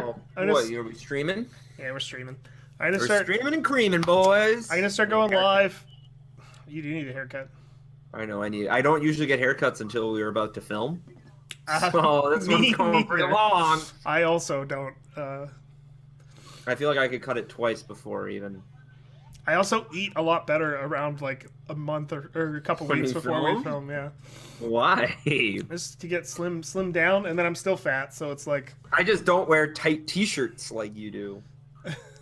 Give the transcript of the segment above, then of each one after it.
Oh, what, are we streaming? Yeah, we're streaming. We're streaming and creaming, boys. I'm gonna start going live. You do need a haircut. I know, I don't usually get haircuts until we were about to film. So this one's going pretty long. I also don't. I feel like I could cut it twice before even. I also eat a lot better around like a month or a couple weeks before we film. Yeah. Why? Just to get slim down, and then I'm still fat, so it's like. I just don't wear tight T-shirts like you do.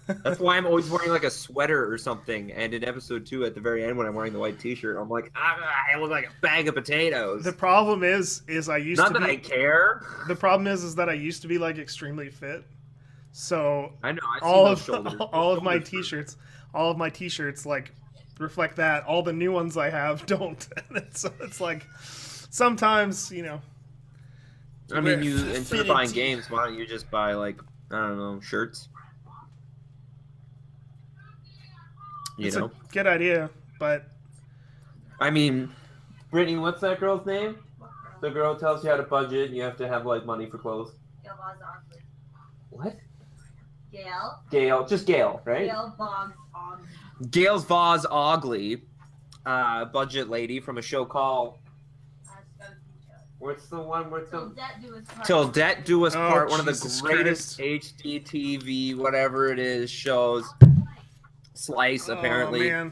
That's why I'm always wearing like a sweater or something. And in episode 2, at the very end, when I'm wearing the white T-shirt, I'm like, I look like a bag of potatoes. The problem is I used to be. Not that I care. The problem is that I used to be like extremely fit. So I know. All of my T-shirts like reflect that. All the new ones I have don't. So it's like sometimes I mean, instead of buying games, why don't you just buy like I don't know shirts? It's a good idea, but I mean, Brittany, what's that girl's name? The girl tells you how to budget, and you have to have like money for clothes. What? Gail, just Gail, right? Gail's Voz Ogley, budget lady from a show called. What's the one? Till Debt Do Us Part. One of the greatest HDTV, whatever it is, shows. Slice, apparently. Oh, man.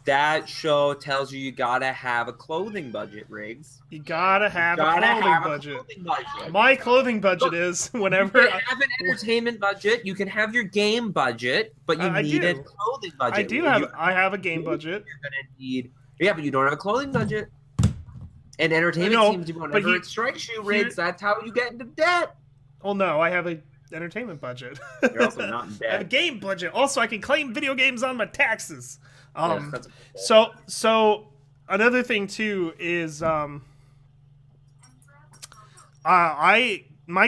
That show tells you gotta have a clothing budget, Riggs. You gotta have a clothing budget. My clothing budget is whenever you can have an entertainment budget, you can have your game budget, but you need a clothing budget. I have a game budget. You're gonna need, but you don't have a clothing budget. And entertainment seems to be whenever it strikes you, Riggs, that's how you get into debt. Well, no, I have a entertainment budget. You're also not in debt. I have a game budget. Also, I can claim video games on my taxes. So another thing too is my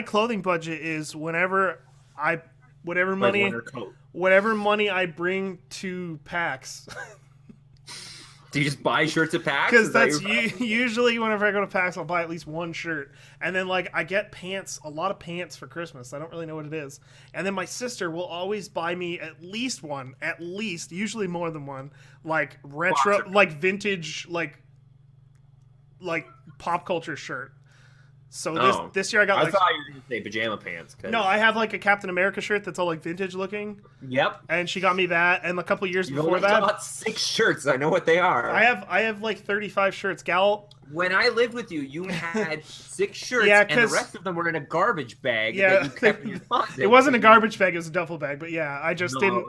clothing budget is whatever money I bring to PAX. Do you just buy shirts at PAX? Because that's usually whenever I go to PAX, I'll buy at least one shirt. And then, like, I get a lot of pants for Christmas. I don't really know what it is. And then my sister will always buy me at least one, usually more than one, like, retro, like, vintage, like pop culture shirt. So this year I got. I thought you were going to say pajama pants. No, I have like a Captain America shirt that's all like vintage looking. Yep. And she got me that, and a couple years before that, I got 6 shirts. I know what they are. I have like 35 shirts. Gal. When I lived with you, you had 6 shirts, and the rest of them were in a garbage bag that you kept in your closet. It wasn't a garbage bag; it was a duffel bag. But yeah, I just didn't.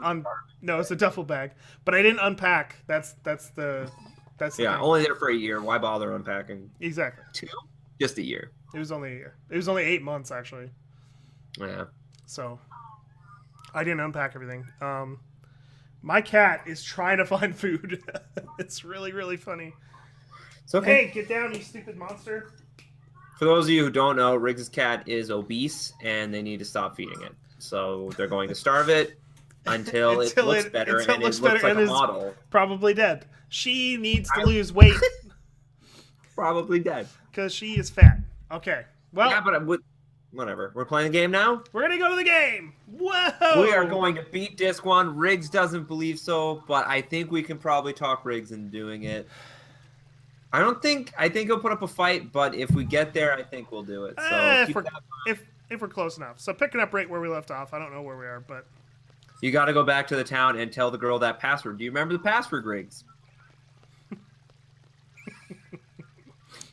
No, it's a duffel bag. But I didn't unpack. That's the thing. Only there for a year. Why bother unpacking? Exactly. 2? Just a year. It was only a year. It was only 8 months, actually. Yeah. So, I didn't unpack everything. My cat is trying to find food. It's really, really funny. It's okay. Hey, get down, you stupid monster. For those of you who don't know, Riggs' cat is obese, and they need to stop feeding it. So, they're going to starve it until it looks better, and it looks like a model. Probably dead. She needs to lose weight. Probably dead. Because she is fat. Okay. Well. Yeah, but whatever. We're playing the game now? We're going to go to the game. Whoa! We are going to beat Disc 1. Riggs doesn't believe so, but I think we can probably talk Riggs into doing it. I think he'll put up a fight, but if we get there, I think we'll do it. So if we're close enough. So picking up right where we left off. I don't know where we are, but. You got to go back to the town and tell the girl that password. Do you remember the password, Riggs?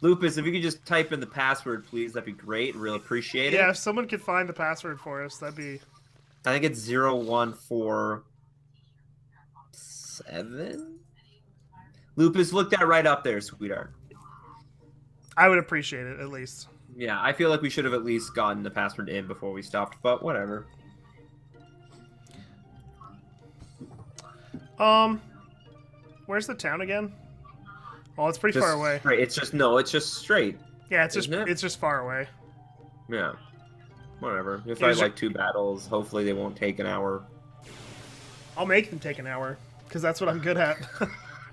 Lupus, if you could just type in the password, please, that'd be great. Really appreciate it. Yeah, if someone could find the password for us, that'd be... I think it's 0147? Lupus, look that right up there, sweetheart. I would appreciate it, at least. Yeah, I feel like we should have at least gotten the password in before we stopped, but whatever. Where's the town again? Oh, it's pretty far away. Straight. It's just straight. Yeah, it's just far away. Yeah. Whatever. You'll fight like 2 battles. Hopefully they won't take an hour. I'll make them take an hour, because that's what I'm good at.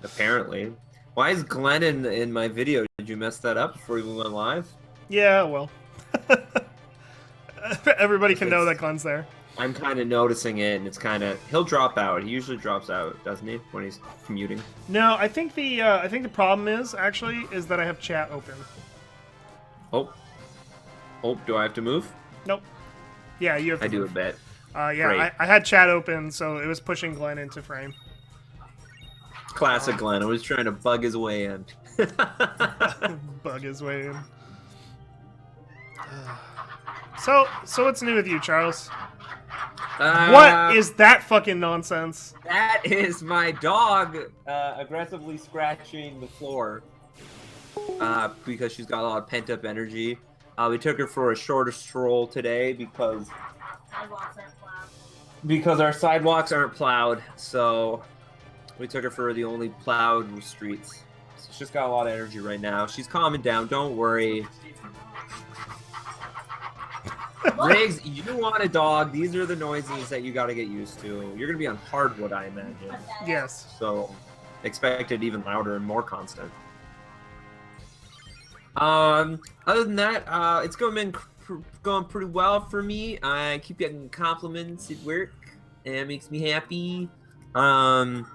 Apparently. Why is Glenn in my video? Did you mess that up before we went live? Yeah, well. Everybody can know that Glenn's there. I'm kind of noticing it, and it's kind of he'll drop out. He usually drops out, doesn't he, when he's commuting? No, I think the problem is that I have chat open. Oh, do I have to move? Nope. Yeah, you have to I do move. a bit. Yeah, I had chat open, so it was pushing Glenn into frame. Classic Glenn. I was trying to bug his way in. Bug his way in. So what's new with you, Charles? What is that fucking nonsense? That is my dog aggressively scratching the floor because she's got a lot of pent-up energy. We took her for a shorter stroll today because our sidewalks aren't plowed. So we took her for the only plowed streets. So she's got a lot of energy right now. She's calming down. Don't worry. Riggs, you want a dog. These are the noises that you got to get used to. You're going to be on hardwood, I imagine. Yes. So expect it even louder and more constant. Other than that, it's going pretty well for me. I keep getting compliments at work, and it makes me happy. Are you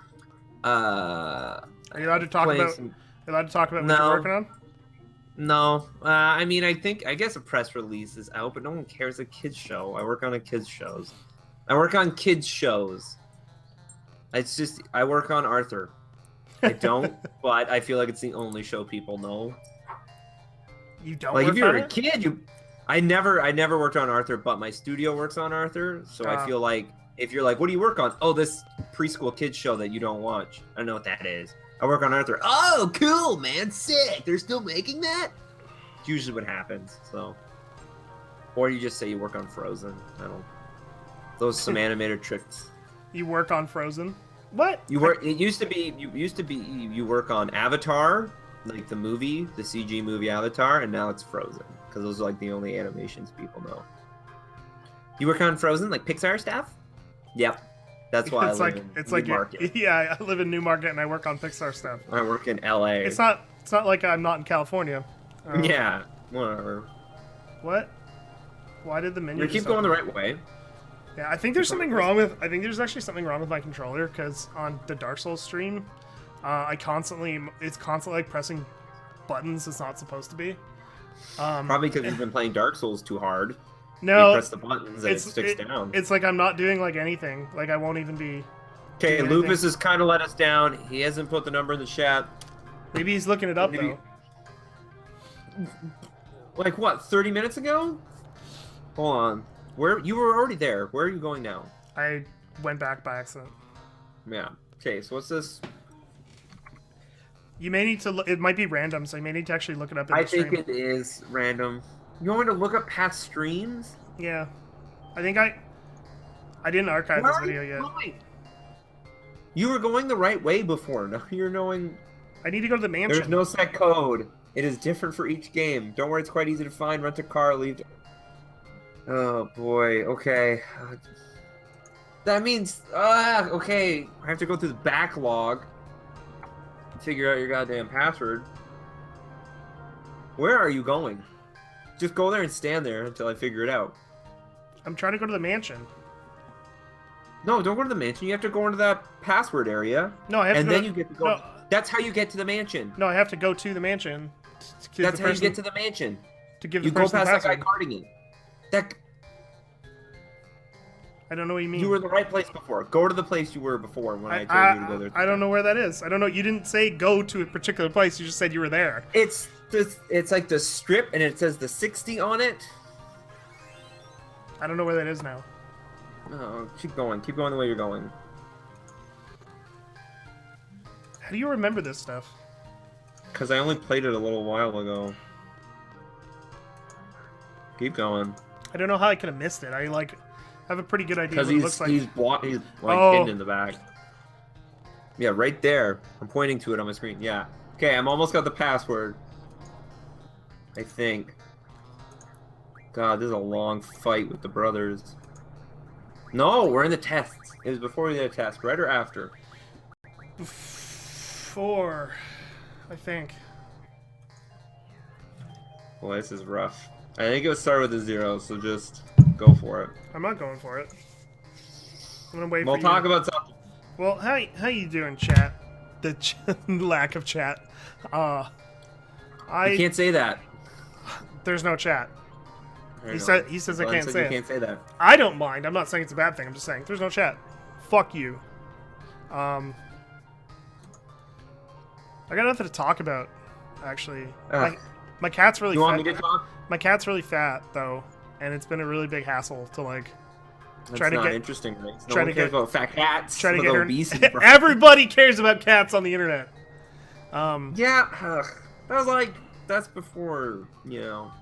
allowed to talk about? What you're working on? No, I mean, I guess a press release is out, but no one cares. A kids show. I work on kids shows. It's just I work on Arthur. I don't, but I feel like it's the only show people know. You don't like work if you're on a it? kid, I never worked on Arthur, but my studio works on Arthur. So I feel like if you're like, what do you work on? Oh, this preschool kids show that you don't watch. I don't know what that is. I work on Arthur. Oh, cool, man. Sick. They're still making that? It's usually what happens. So, or you just say you work on Frozen. I don't. Those some animated tricks. You work on Frozen? What? You work. It used to be. You work on Avatar, like the movie, the CG movie Avatar, and now it's Frozen because those are like the only animations people know. You work on Frozen, like Pixar stuff? Yep. That's why I live in Newmarket. Yeah, I live in Newmarket and I work on Pixar stuff. I work in LA. It's not like I'm not in California. Yeah, whatever. What? Why did the menu? You keep going the right way. Yeah, I think there's something wrong with. I think there's actually something wrong with my controller because on the Dark Souls stream, it's constantly like pressing buttons it's not supposed to be. Probably because you've been playing Dark Souls too hard. No, you press the buttons and it sticks down. It's like I'm not doing like anything. Like I won't even be. Okay, Lupus has kind of let us down. He hasn't put the number in the chat. Maybe he's looking it up though. Like what? 30 minutes ago? Hold on. Where you were already there? Where are you going now? I went back by accident. Yeah. Okay. So what's this? You may need to look. It might be random, so you may need to actually look it up. I think it is random. You want me to look up past streams? Yeah. I think I didn't archive this video yet. You were going the right way before. Now you're going. I need to go to the mansion. There's no set code. It is different for each game. Don't worry, it's quite easy to find. Rent a car, leave. Oh boy. Okay. That means okay. I have to go through the backlog. Figure out your goddamn password. Where are you going? Just go there and stand there until I figure it out. I'm trying to go to the mansion. No, don't go to the mansion. You have to go into that password area. No, I have to go. And then you get to go. No, that's how you get to the mansion. No, I have to go to the mansion. That's how you get to the mansion. To give the person the password. You go past that guy carding you. That. I don't know what you mean. You were in the right place before. Go to the place you were before when I told you to go there. I don't know where that is. I don't know. You didn't say go to a particular place. You just said you were there. It's like the strip, and it says the 60 on it. I don't know where that is now. Oh, keep going. Keep going the way you're going. How do you remember this stuff? Because I only played it a little while ago. Keep going. I don't know how I could have missed it. I have a pretty good idea what it looks like. He's hidden in the back. Yeah, right there. I'm pointing to it on my screen. Yeah. Okay, I'm almost got the password. I think. God, this is a long fight with the brothers. No, we're in the tests. It was before we did a test, right or after? Before, I think. Well, this is rough. I think it was started with a 0, so just Go for it. I'm not going for it. I'm gonna wait We'll for talk you. about something. Well, how you doing, chat? The lack of chat. You can't say that. There's no chat. He says I Glenn can't said say you it. can't say that. I don't mind. I'm not saying it's a bad thing. I'm just saying there's no chat. Fuck you. I got nothing to talk about, actually. My cat's really You fat. want me to talk? My cat's really fat, though, and it's been a really big hassle to, like, That's try to not get... interesting, right? No try one to cares get- about fat cats. Try to with get her... obesity. Bro. Everybody cares about cats on the internet. Yeah, that's before, you know.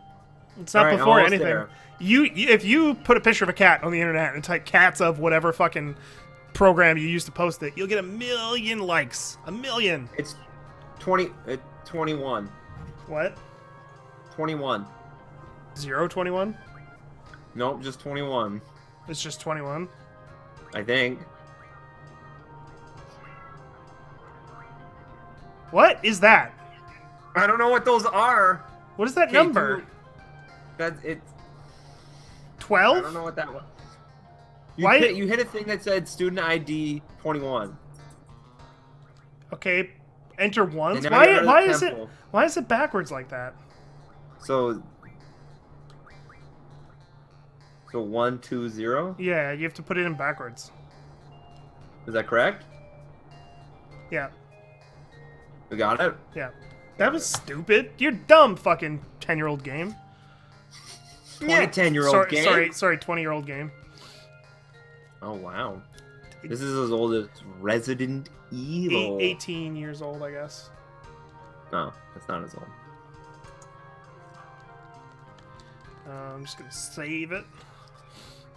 It's not All right, before almost anything. there. If you put a picture of a cat on the internet and type cats of whatever fucking program you use to post it, you'll get 1 million likes. 1 million. It's 21. What? 21. 021? Nope, just 21. It's just 21. I think. What is that? I don't know what those are. What is that number? That's it. 12? I don't know what that was. Why? You hit a thing that said student ID 21. Okay, enter once. And now you're Why at is it temple. why is it backwards like that? So 1 2 0. Yeah, you have to put it in backwards. Is that correct? Yeah, We got it. yeah. That was stupid. You're dumb, fucking 10-year-old game. Yeah, 10-year-old game. Sorry, 20-year-old game. Oh wow. This is as old as Resident Evil. 18 years old, I guess. No, that's not as old. I'm just gonna save it.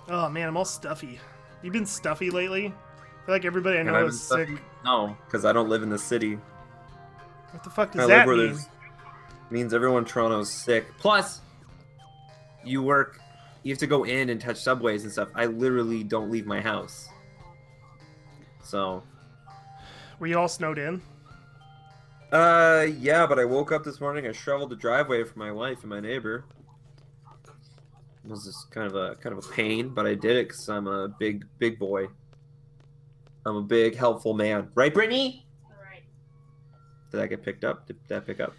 Oh man, I'm all stuffy. You been stuffy lately? I feel like everybody I And know I've is been sick. stuffy? No, because I don't live in the city. What the fuck I does live that where mean? there's means everyone in Toronto's sick. Plus, you have to go in and touch subways and stuff. I literally don't leave my house. So. Were you all snowed in? Yeah, but I woke up this morning. I shoveled the driveway for my wife and my neighbor. It was just kind of a pain, but I did it because I'm a big boy. I'm a big helpful man, right, Brittany? Right. Did that get picked up? Did that pick up?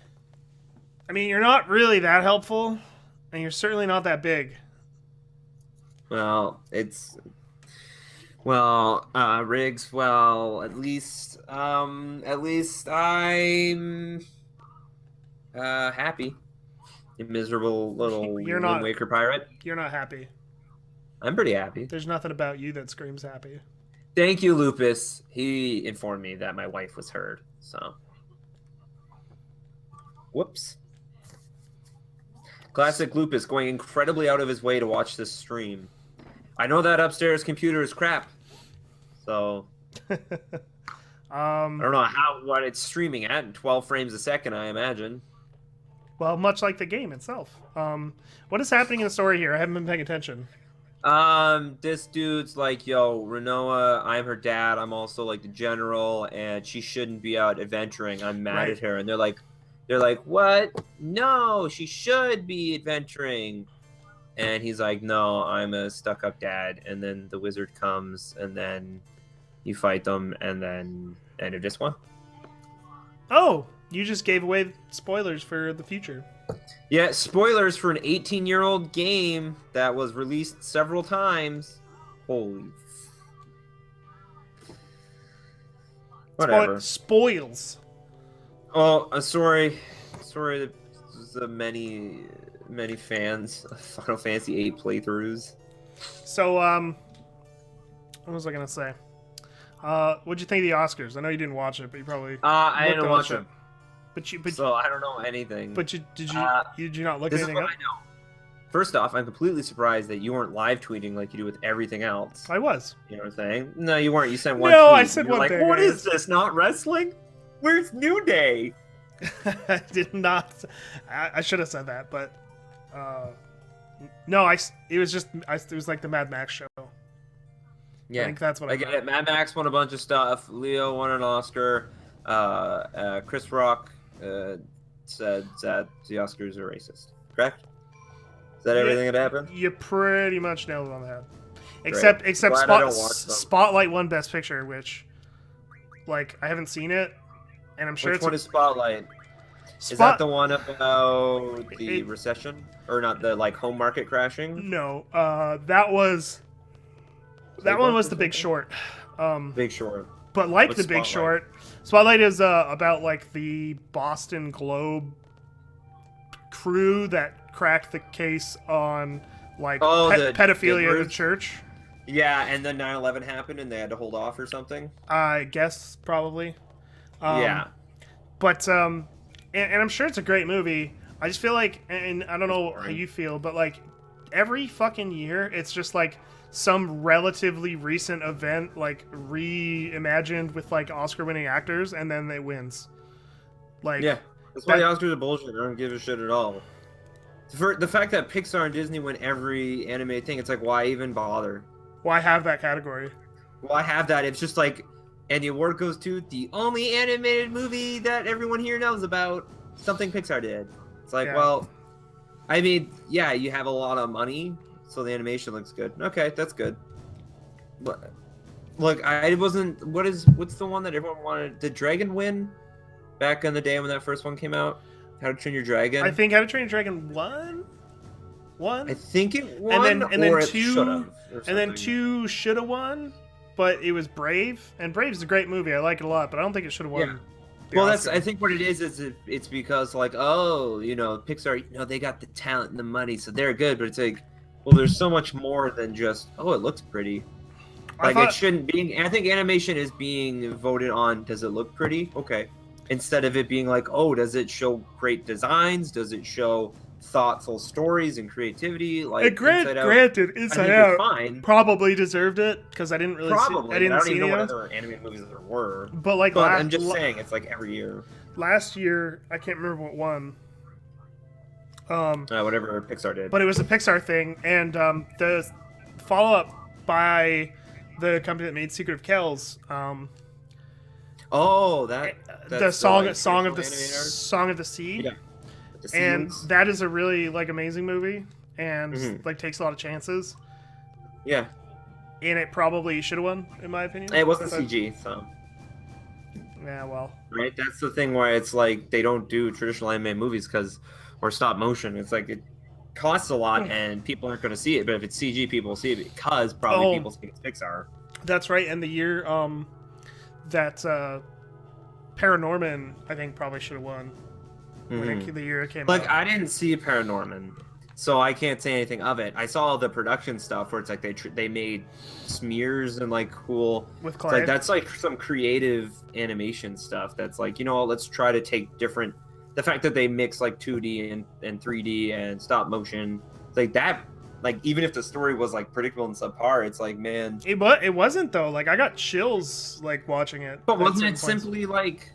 I mean, you're not really that helpful, and you're certainly not that big. Well, Riggs. Well, at least I'm happy. You miserable little You're Wind not- Waker pirate. You're not happy. I'm pretty happy. There's nothing about you that screams happy. Thank you, Lupus. He informed me that my wife was heard. So, whoops. Classic Lupus going incredibly out of his way to watch this stream. I know that upstairs computer is crap. So, I don't know what it's streaming at. 12 frames a second, I imagine. Well, much like the game itself. What is happening in the story here? I haven't been paying attention. This dude's like, yo, Renoa, I'm her dad. I'm also like the general, and she shouldn't be out adventuring. I'm mad at her. And they're like, what? No, she should be adventuring. And he's like, no, I'm a stuck-up dad. And then the wizard comes, and then you fight them, and then end of disc 1. Oh, you just gave away spoilers for the future. Yeah, spoilers for an 18-year-old game that was released several times. Holy. Whatever. Spoils. Oh, sorry. Sorry to the many fans of Final Fantasy VIII playthroughs. So, what was I gonna say? What'd you think of the Oscars? I know you didn't watch it, but you probably I looked didn't at watch shit. them, But so I don't know anything. did you not look This is anything what up? I know. First off, I'm completely surprised that you weren't live tweeting like you do with everything else. I was. You know what I'm saying? No, you weren't. You sent one No, tweet. I said You were one like, thing. what is this? Not wrestling? Where's New Day? I did not. I should have said that, but no. It was like the Mad Max show. Yeah, I think that's what I get meant. it. Mad Max won a bunch of stuff. Leo won an Oscar. Chris Rock said that the Oscars are racist. Correct? Is that everything that happened? You pretty much nailed it on the head. Great. Except Glad I don't watch them. Spotlight won Best Picture, which, like, I haven't seen it, and I'm sure Which it's one is Spotlight? Is that the one about the It- recession, or not the like home market crashing? No, that was that one was The Big Short. Big Short. But like What's The Big Spotlight? Short, Spotlight is about like the Boston Globe crew that cracked the case on like The pedophilia in the Diggers? church. Yeah, and then 9/11 happened, and they had to hold off or something. I guess probably. Yeah. But and I'm sure it's a great movie. I just feel like, and I don't know how you feel, but like every fucking year, it's just like some relatively recent event, like reimagined with like Oscar-winning actors, and then it wins. Like, Yeah. That's why the Oscars are bullshit. I don't give a shit at all. For the fact that Pixar and Disney win every animated thing, it's like, why even bother? why have that category? Why have that? It's just like, and the award goes to the only animated movie that everyone here knows about. Something Pixar did. It's like, Yeah. well, I mean, yeah, you have a lot of money, so the animation looks good. Okay, that's good. But look, I wasn't. What's the one that everyone wanted? Did Dragon win back in the day when that first one came out? How to Train Your Dragon. I think How to Train Your Dragon won. I think it won, and then or it two, should've, or and then something. 2 should have won, but it was Brave, and Brave's a great movie. I like it a lot, but I don't think it should have won. Yeah. the Well, Oscar. I think what it is it's because like, oh, Pixar, they got the talent and the money, so they're good. But it's like, well, there's so much more than just, oh, it looks pretty. Like it shouldn't be. I think animation is being voted on. Does it look pretty? Okay. Instead of it being like, oh, does it show great designs? Does it show thoughtful stories and creativity? Like granted, I Inside think Out it's fine. probably deserved it because I didn't really Probably. see. I didn't don't see even know any what of other animated movies there were. But like But I'm just saying, it's like every year. last year, I can't remember what won. Whatever Pixar did. But it was a Pixar thing, and the follow-up by the company that made Secret of Kells, Oh, the that's song like, Song of the visual animator? Song of the Sea, Yeah. The and scenes. that is a really like amazing movie, and Mhm. like takes a lot of chances, Yeah, and it probably should have won, in my opinion. it wasn't But- CG, so Yeah, well, right. That's the thing where it's like they don't do traditional anime movies or stop motion. It's like it costs a lot and people aren't going to see it. But if it's CG, people will see it because probably Oh. people think it's Pixar. that's right. And the year that Paranorman, I think, probably should have won. Mhm. The year it came Like out. I didn't see Paranorman, so I can't say anything of it. I saw the production stuff where it's like they made smears and like cool. With It's Clay. like that's like some creative animation stuff. That's like let's try to take different. The fact that they mix like 2D and 3D and stop motion, it's like that. Like even if the story was like predictable and subpar, it's like man. It wasn't though. Like I got chills like watching it. But at wasn't certain it points. simply like?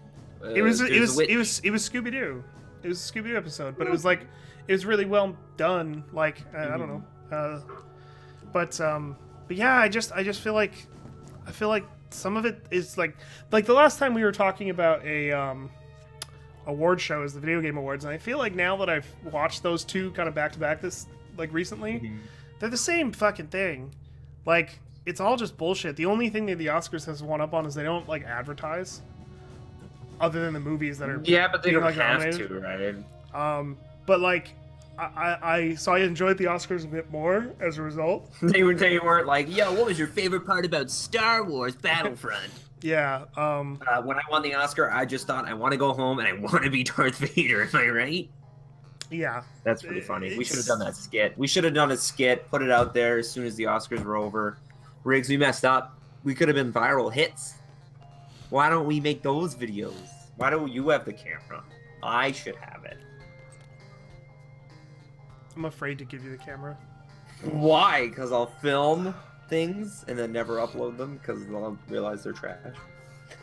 It was there's a witch. it was Scooby Doo. It was a Scooby Doo episode, but it was like it was really well done. Like I don't know, but yeah, I just feel like some of it is like the last time we were talking about a award show is the video game awards, and I feel like now that I've watched those two kind of back to back this like recently, Mhm. they're the same fucking thing. Like it's all just bullshit. The only thing that the Oscars has one up on is they don't like advertise. Other than the movies that are Yeah, but they being, don't like, have nominated. to, right? But like so I enjoyed the Oscars a bit more as a result. They weren't like, yo, what was your favorite part about Star Wars Battlefront? Yeah. When I won the Oscar, I just thought I want to go home and I want to be Darth Vader. Am I right? Yeah. That's pretty funny. We should have It's- done that skit. We should have done a skit, put it out there as soon as the Oscars were over. Riggs, we messed up. We could have been viral hits. Why don't we make those videos? Why don't you have the camera? I should have it. I'm afraid to give you the camera. Why? Because I'll film things and then never upload them because I'll realize they're trash.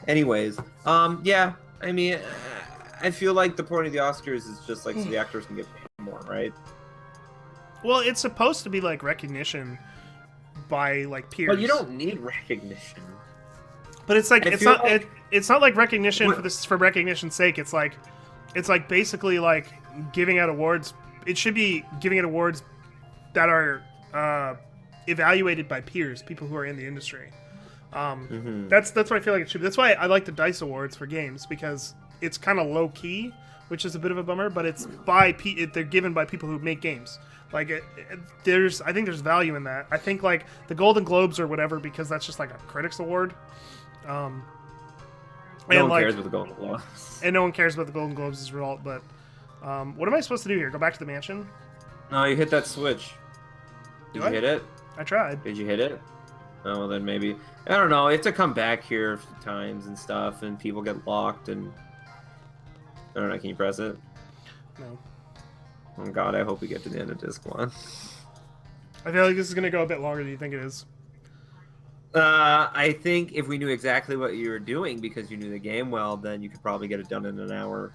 Anyways, yeah. I mean, I feel like the point of the Oscars is just like so the actors can get paid more, right? Well, it's supposed to be like recognition by like peers. But you don't need recognition. But it's like I it's feel not like- it's not like recognition What- for recognition's sake. It's like basically like giving out awards. It should be giving out awards that are evaluated by peers, people who are in the industry. That's what I feel like it should be. That's why I like the Dice Awards for games, because it's kind of low key, which is a bit of a bummer. But it's they're given by people who make games. Like I think there's value in that. I think like the Golden Globes or whatever, because that's just like a critics award. No and one cares about the Golden Globes. And no one cares about the Golden Globes as a result. But what am I supposed to do here? Go back to the mansion? No, you hit that switch. Did you hit it? I tried. Did you hit it? Oh, well, then maybe. I don't know. You have to come back here a few times and stuff, and people get locked, and... I don't know. Can you press it? No. Oh, God, I hope we get to the end of disc 1. I feel like this is going to go a bit longer than you think it is. I think if we knew exactly what you were doing because you knew the game well, then you could probably get it done in an hour.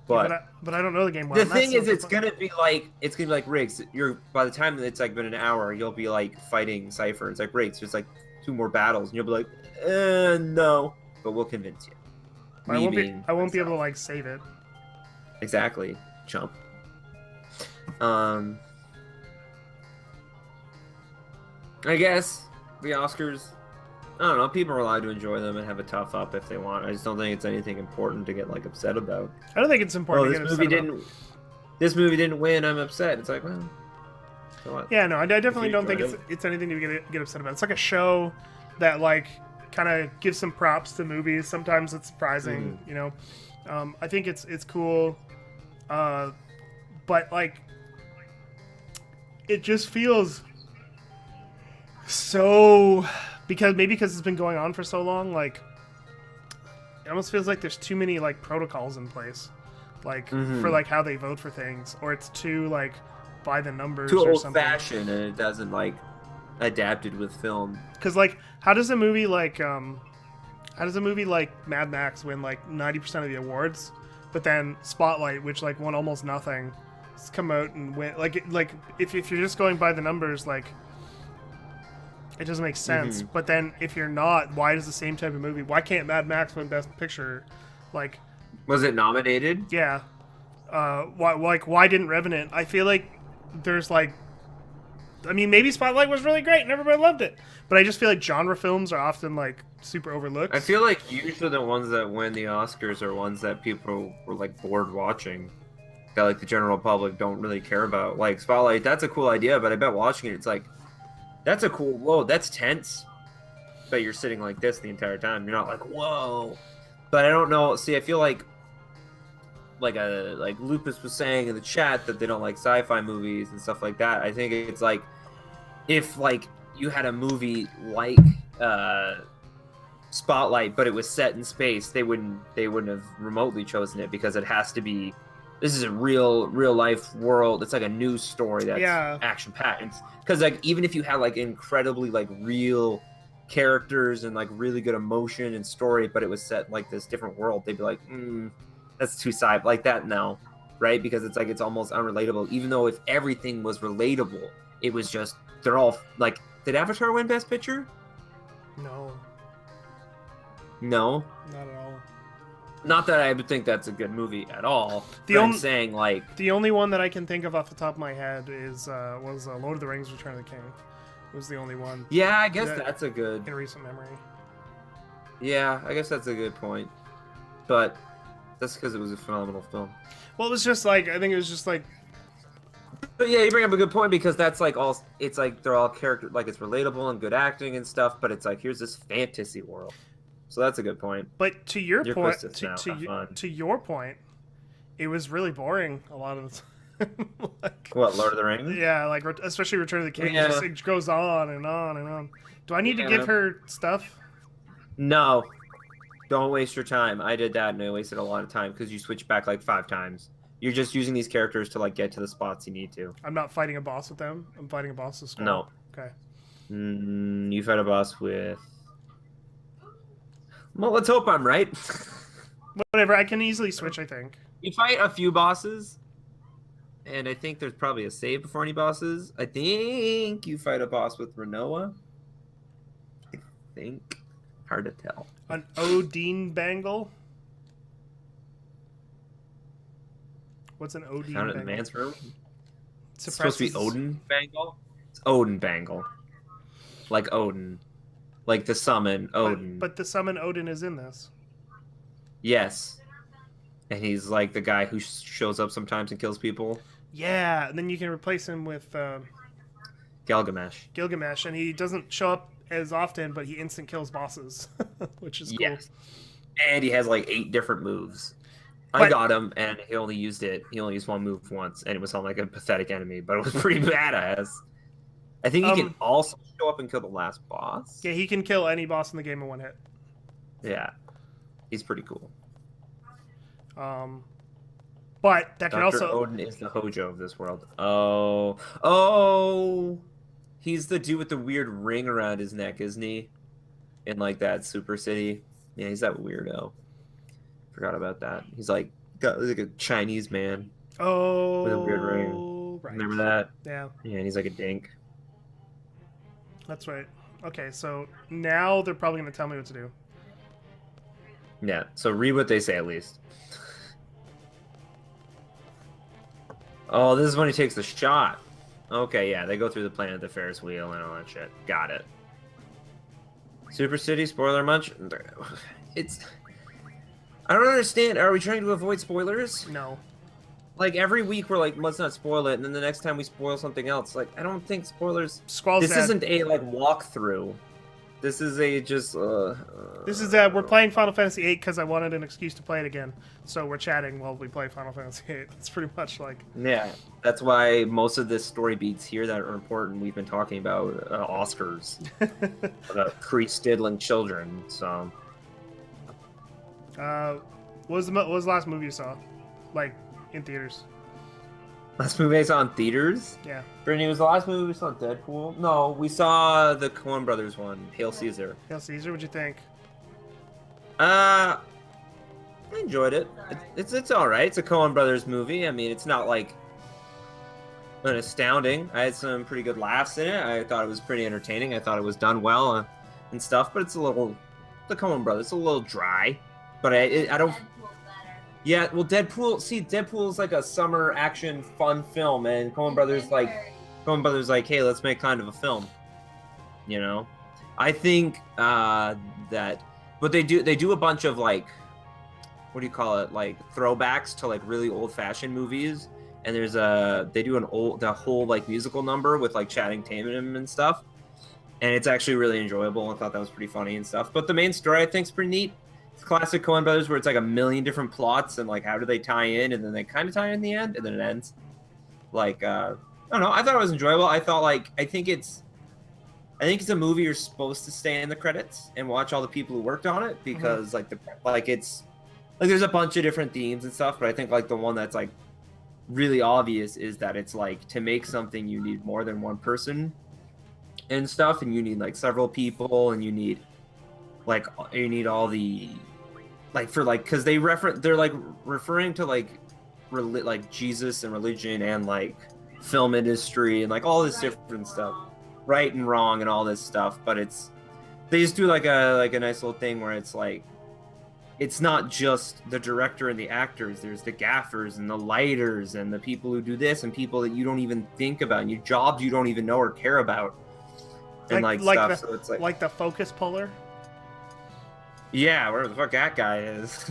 But, but I don't know the game well. The thing is, it's gonna be like Riggs. By the time it's like been an hour, you'll be like fighting Cypher. It's like Riggs. There's like 2 more battles, and you'll be like, no. But we'll convince you. I won't be able to like save it. Exactly, chump. I guess the Oscars. I don't know. People are allowed to enjoy them and have a tough up if they want. I just don't think it's anything important to get like upset about. I don't think it's important to get upset about. This movie didn't win. I'm upset. It's like, well, so what? Yeah, no, I definitely don't think it's anything to get upset about. It's like a show that like kind of gives some props to movies. Sometimes it's surprising, you know. I think it's cool, but like it just feels so because it's been going on for so long. Like it almost feels like there's too many like protocols in place, like for like how they vote for things, or it's too like by the numbers, too or old something. fashioned, and it doesn't like adapted with film. Because like, how does a movie like Mad Max win like 90% of the awards, but then Spotlight, which like won almost nothing, come out and win? Like if you're just going by the numbers, like it doesn't make sense. But then if you're not, why does the same type of movie? Why can't Mad Max win Best Picture? Like, was it nominated? Yeah. Why didn't Revenant? I feel like there's like, I mean, maybe Spotlight was really great and everybody loved it, but I just feel like genre films are often like super overlooked. I feel like usually the ones that win the Oscars are ones that people were like bored watching, that like the general public don't really care about. Like Spotlight, that's a cool idea, but I bet watching it, it's like, that's a cool, whoa, that's tense. But you're sitting like this the entire time. You're not like, whoa. But I don't know. See, I feel like Lupus was saying in the chat that they don't like sci-fi movies and stuff like that. I think it's like if like you had a movie like Spotlight, but it was set in space, they wouldn't have remotely chosen it, because it has to be, this is a real life world. It's like a news story that's action packed. Because like even if you had like incredibly like real characters and like really good emotion and story, but it was set in, like this different world, they'd be like, that's too sci like that. No, right? Because it's like it's almost unrelatable. Even though if everything was relatable, it was just they're all like, did Avatar win Best Picture? No, not at all. Not that I would think that's a good movie at all. I'm saying like the only one that I can think of off the top of my head is was Lord of the Rings: Return of the King. It was the only one. Yeah, I guess that's a good in recent memory. Yeah, I guess that's a good point, but that's because it was a phenomenal film. Well, it was just like, I think it was just like. But yeah, you bring up a good point, because that's like all. It's like they're all character, like it's relatable and good acting and stuff. But it's like, here's this fantasy world, so that's a good point. But to your point, to your point, it was really boring a lot of the time. Like, what, Lord of the Rings? Yeah, like especially Return of the King. Yeah. It goes on and on and on. Do I need to give her stuff? No. Don't waste your time. I did that and I wasted a lot of time because you switch back like 5 times. You're just using these characters to like get to the spots you need to. I'm not fighting a boss with them. I'm fighting a boss with Skull. No. Okay. You fight a boss with. Well, let's hope I'm right. Whatever. I can easily switch, I think. You fight a few bosses, and I think there's probably a save before any bosses. I think you fight a boss with Renoa. I think. Hard to tell. An Odin bangle? What's an Odin Found it bangle? in the man's room. It's supposed to be suppresses. Odin Bangle. It's Odin Bangle, like Odin, like the summon Odin. But the summon Odin is in this. Yes, and he's like the guy who shows up sometimes and kills people. Yeah, and then you can replace him with Gilgamesh. Gilgamesh, and he doesn't show up as often, but he instant kills bosses, which is cool. Yes, and he has like 8 different moves. I But got him, and he only used it. He only used one move once, and it was on like a pathetic enemy, but it was pretty badass. I think he can also show up and kill the last boss. yeah, he can kill any boss in the game in one hit. Yeah, he's pretty cool. But that can Dr. also Odin is the Hojo of this world. Oh, he's the dude with the weird ring around his neck, isn't he? In like that super city. Yeah, he's that weirdo. Forgot about that. He's like got like a Chinese man with a weird ring. Right. Remember that? Yeah, Yeah, and he's like a dink. that's right. Okay, so now they're probably going to tell me what to do. Yeah, so read what they say at least. Oh, this is when he takes the shot. Okay, yeah, they go through the plan of the Ferris wheel and all that shit. Got it. Super City, spoiler much? It's... I don't understand. Are we trying to avoid spoilers? No. Like, every week we're like, let's not spoil it, and then the next time we spoil something else. Like, I don't think spoilers... Squall's This dead. isn't a, like, walkthrough. This is a just, This is we're playing Final Fantasy VIII because I wanted an excuse to play it again. So we're chatting while we play Final Fantasy VIII. It's pretty much like... Yeah, that's why most of the story beats here that are important, we've been talking about Oscars. About pre-Stidling children, so... what was the last movie you saw? Like, in theaters? Last movie I saw in theaters? Yeah. Brittany, was the last movie we saw Deadpool? No, we saw the Coen Brothers one, Hail Caesar. Hail Caesar, what'd you think? I enjoyed it. It's all right. It's a Coen Brothers movie. I mean, it's not like an astounding. I had some pretty good laughs in it. I thought it was pretty entertaining. I thought it was done well and stuff. But it's a little, the Coen Brothers, it's a little dry. But I don't. Yeah, well, Deadpool's like a summer action fun film, and Coen Brothers like, hey, let's make kind of a film. You know, I think that, but they do a bunch of like, what do you call it, like throwbacks to like really old fashioned movies, and they do the whole like musical number with like Channing Tatum and stuff, and it's actually really enjoyable. I thought that was pretty funny and stuff. But the main story I think is pretty neat. It's classic Coen Brothers where it's like a million different plots and like how do they tie in, and then they kind of tie in the end, and then it ends. Like I don't know. I thought it was enjoyable. I think it's a movie you're supposed to stay in the credits and watch all the people who worked on it because it's like there's a bunch of different themes and stuff, but I think like the one that's like really obvious is that it's like to make something you need more than one person and stuff, and you need like several people, and you need all the like for like because they're like referring to like like Jesus and religion and like film industry and like all this different stuff, right and wrong and all this stuff, but they just do like a nice little thing where it's like it's not just the director and the actors, there's the gaffers and the lighters and the people who do this and people that you don't even think about and your jobs you don't even know or care about and like stuff. So it's like the focus puller. Yeah, wherever the fuck that guy is.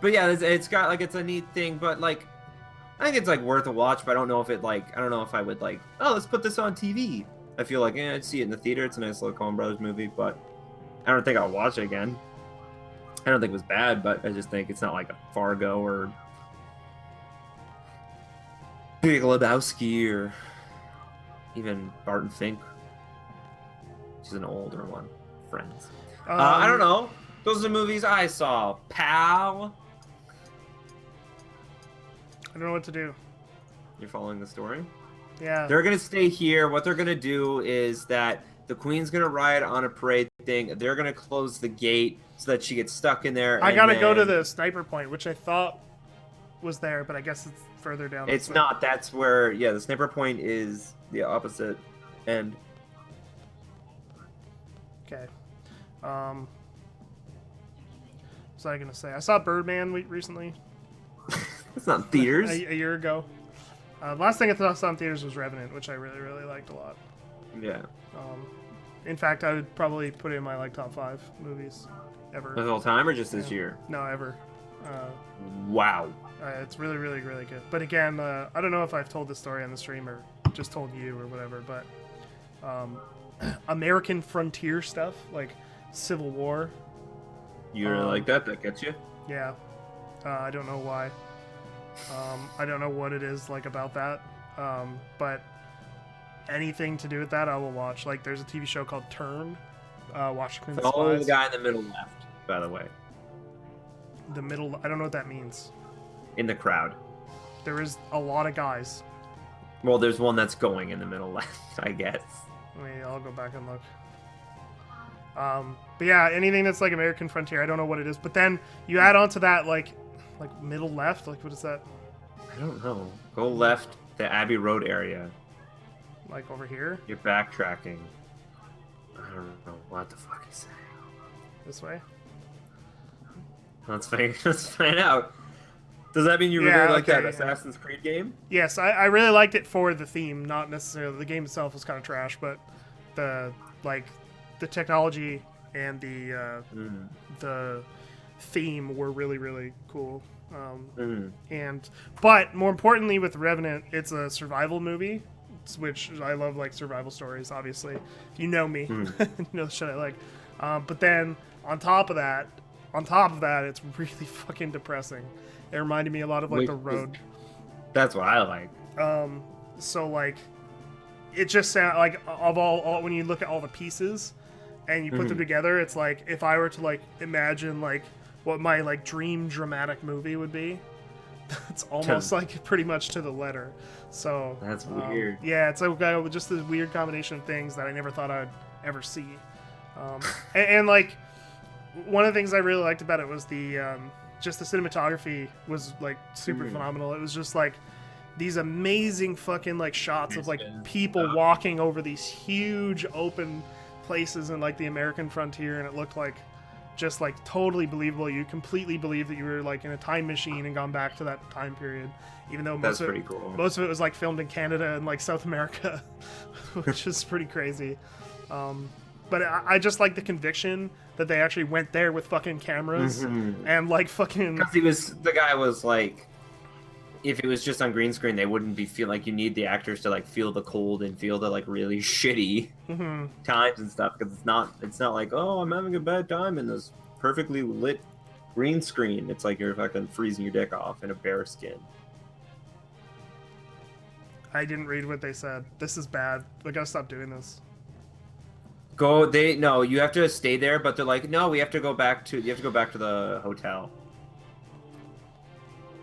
But yeah, it's got like it's a neat thing, but like I think it's like worth a watch, but I don't know if I would like, oh, let's put this on TV. I feel like I'd see it in the theater. It's a nice little Coen Brothers movie, but I don't think I'll watch it again. I don't think it was bad, but I just think it's not like a Fargo or Big Lebowski or even Barton Fink. She's an older one. Friends. I don't know. Those are the movies I saw. Pal. I don't know what to do. You're following the story? Yeah. They're going to stay here. What they're going to do is that the queen's going to ride on a parade thing. They're going to close the gate so that she gets stuck in there. I got to go to the sniper point, which I thought was there, but I guess it's further down. It's not. That's where, yeah, the sniper point is the opposite end. Okay. What was I going to say? I saw Birdman recently. It's not in theaters. a year ago. Last thing I saw in theaters was Revenant, which I really, really liked a lot. Yeah. In fact, I would probably put it in my like top 5 movies ever. Of all time or just this year? No, ever. Wow. It's really, really, really good. But again, I don't know if I've told this story on the stream or just told you or whatever, but American frontier stuff, like Civil War. You really like that? That gets you? Yeah. I don't know why. I don't know what it is like about that. But anything to do with that, I will watch. Like, there's a TV show called Turn. Washington Follow Spies. the guy in the middle left, by the way. The middle. I don't know what that means. In the crowd. There is a lot of guys. Well, there's one that's going in the middle left, I guess. I'll go back and look. But yeah, anything that's like American frontier, I don't know what it is. But then you add on to that like middle left. Like, what is that? I don't know. Go left, the Abbey Road area. Like over here? You're backtracking. I don't know what the fuck is that. This way? Let's find out. Does that mean you really like that Assassin's Creed game? Yes, I really liked it for the theme, not necessarily the game itself was kind of trash, but the technology and the theme were really, really cool. But more importantly, with Revenant, it's a survival movie, which I love, like survival stories. Obviously, if you know me, you know the shit I like. But then on top of that, it's really fucking depressing. It reminded me a lot of like The Road. That's what I like. So like, it just sounds like of all when you look at all the pieces and you put them together, it's like if I were to like imagine like what my like dream dramatic movie would be, it's almost like pretty much to the letter. So that's weird. Yeah, it's like just this weird combination of things that I never thought I'd ever see. And like one of the things I really liked about it was the just the cinematography was like super phenomenal. It was just like these amazing fucking like shots of like people walking over these huge open places in like the American frontier, and it looked like just like totally believable. You completely believe that you were like in a time machine and gone back to that time period, even though most of it was like filmed in Canada and like South America, which is pretty crazy. But I just like the conviction that they actually went there with fucking cameras and like fucking. Because the guy was like, if it was just on green screen, they wouldn't be feel like you need the actors to like feel the cold and feel the like really shitty times and stuff. Because it's not like, oh, I'm having a bad time in this perfectly lit green screen. It's like you're fucking freezing your dick off in a bear skin. I didn't read what they said. This is bad. We gotta stop doing this. You have to stay there, but they're like, no, you have to go back to the hotel.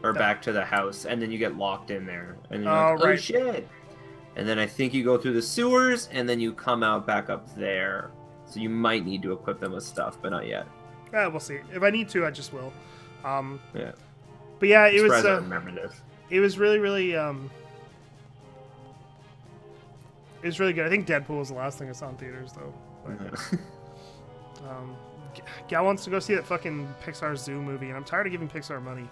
Or back to the house, and then you get locked in there. And you're like, oh shit. And then I think you go through the sewers, and then you come out back up there. So you might need to equip them with stuff, but not yet. Yeah, we'll see. If I need to, I just will. Yeah. But yeah, it was. I remember this. It was really, really. It was really good. I think Deadpool was the last thing I saw in theaters, though. But, Gal wants to go see that fucking Pixar Zoo movie, and I'm tired of giving Pixar money.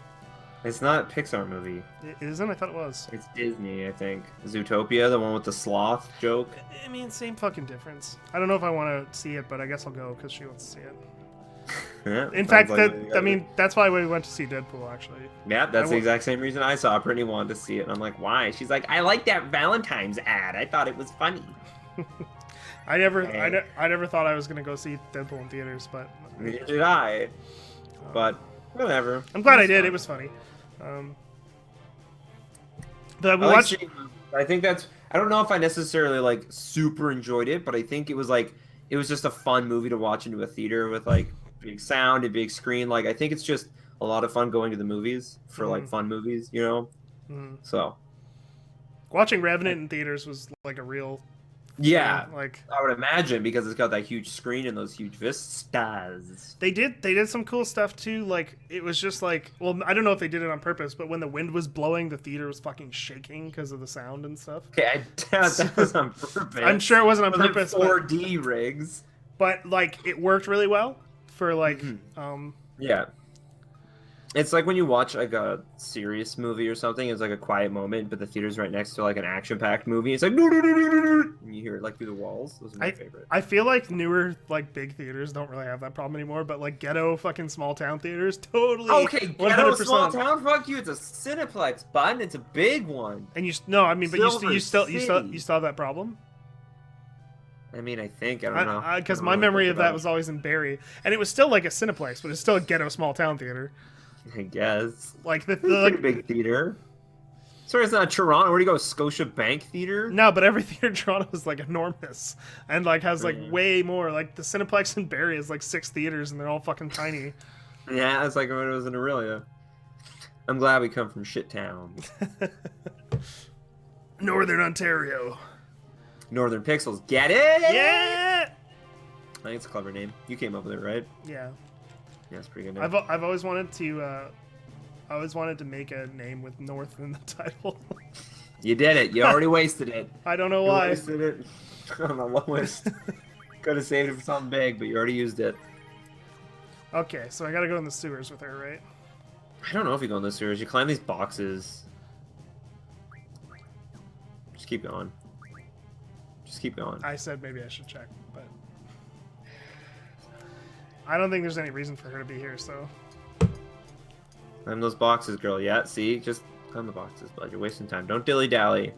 It's not a Pixar movie. It isn't? I thought it was. It's Disney, I think. Zootopia, the one with the sloth joke. I mean, same fucking difference. I don't know if I want to see it, but I guess I'll go because she wants to see it. Yeah, in fact, that's why we went to see Deadpool, actually. Yeah, that's the exact same reason I saw it. Brittany wanted to see it, and I'm like, why? She's like, I like that Valentine's ad. I thought it was funny. I never thought I was gonna go see Deadpool in theaters, but neither did I. But whatever. I'm glad I did. It was funny. But we watched. I think that's. I don't know if I necessarily like super enjoyed it, but I think it was just a fun movie to watch into a theater with like big sound and big screen. Like I think it's just a lot of fun going to the movies for like fun movies, you know. So watching Revenant in theaters was like a real. Yeah, like I would imagine because it's got that huge screen and those huge vistas. They did some cool stuff too. Like it was just like, well, I don't know if they did it on purpose, but when the wind was blowing, the theater was fucking shaking because of the sound and stuff. Okay, I doubt that was on purpose. I'm sure it wasn't on purpose. 4D rigs, but like it worked really well for like yeah. It's like when you watch like a serious movie or something. It's like a quiet moment, but the theater's right next to like an action-packed movie. It's like and you hear it like through the walls. Those are my favorite. I feel like newer like big theaters don't really have that problem anymore, but like ghetto fucking small town theaters totally. Okay, ghetto small town. Fuck you. It's a Cineplex, button. It's a big one. And you no, I mean, but you still have that problem. I mean, I think I don't know because my memory of that was always in Barrie, and it was still like a Cineplex, but it's still a ghetto small town theater. I guess like the like big theater. Sorry, it's not Toronto. Where do you go? Scotia Bank Theater? No, but every theater in Toronto is like enormous and like has like way more. Like the Cineplex in Barrie is like 6 theaters and they're all fucking tiny. Yeah, it's like when it was in Aurelia. I'm glad we come from shit towns. Northern Ontario. Northern Pixels. Get it? Yeah. I think it's a clever name. You came up with it, right? Yeah. Yeah, it's a pretty good name. I've always wanted to make a name with North in the title. You did it. You already wasted it. I don't know why. You wasted it on the lowest. Could have saved it for something big, but you already used it. Okay, so I gotta go in the sewers with her, right? I don't know if you go in the sewers. You climb these boxes. Just keep going. Just keep going. I said maybe I should check, but I don't think there's any reason for her to be here, so. Climb those boxes, girl. Yeah, see? Just climb the boxes, bud. You're wasting time. Don't dilly-dally.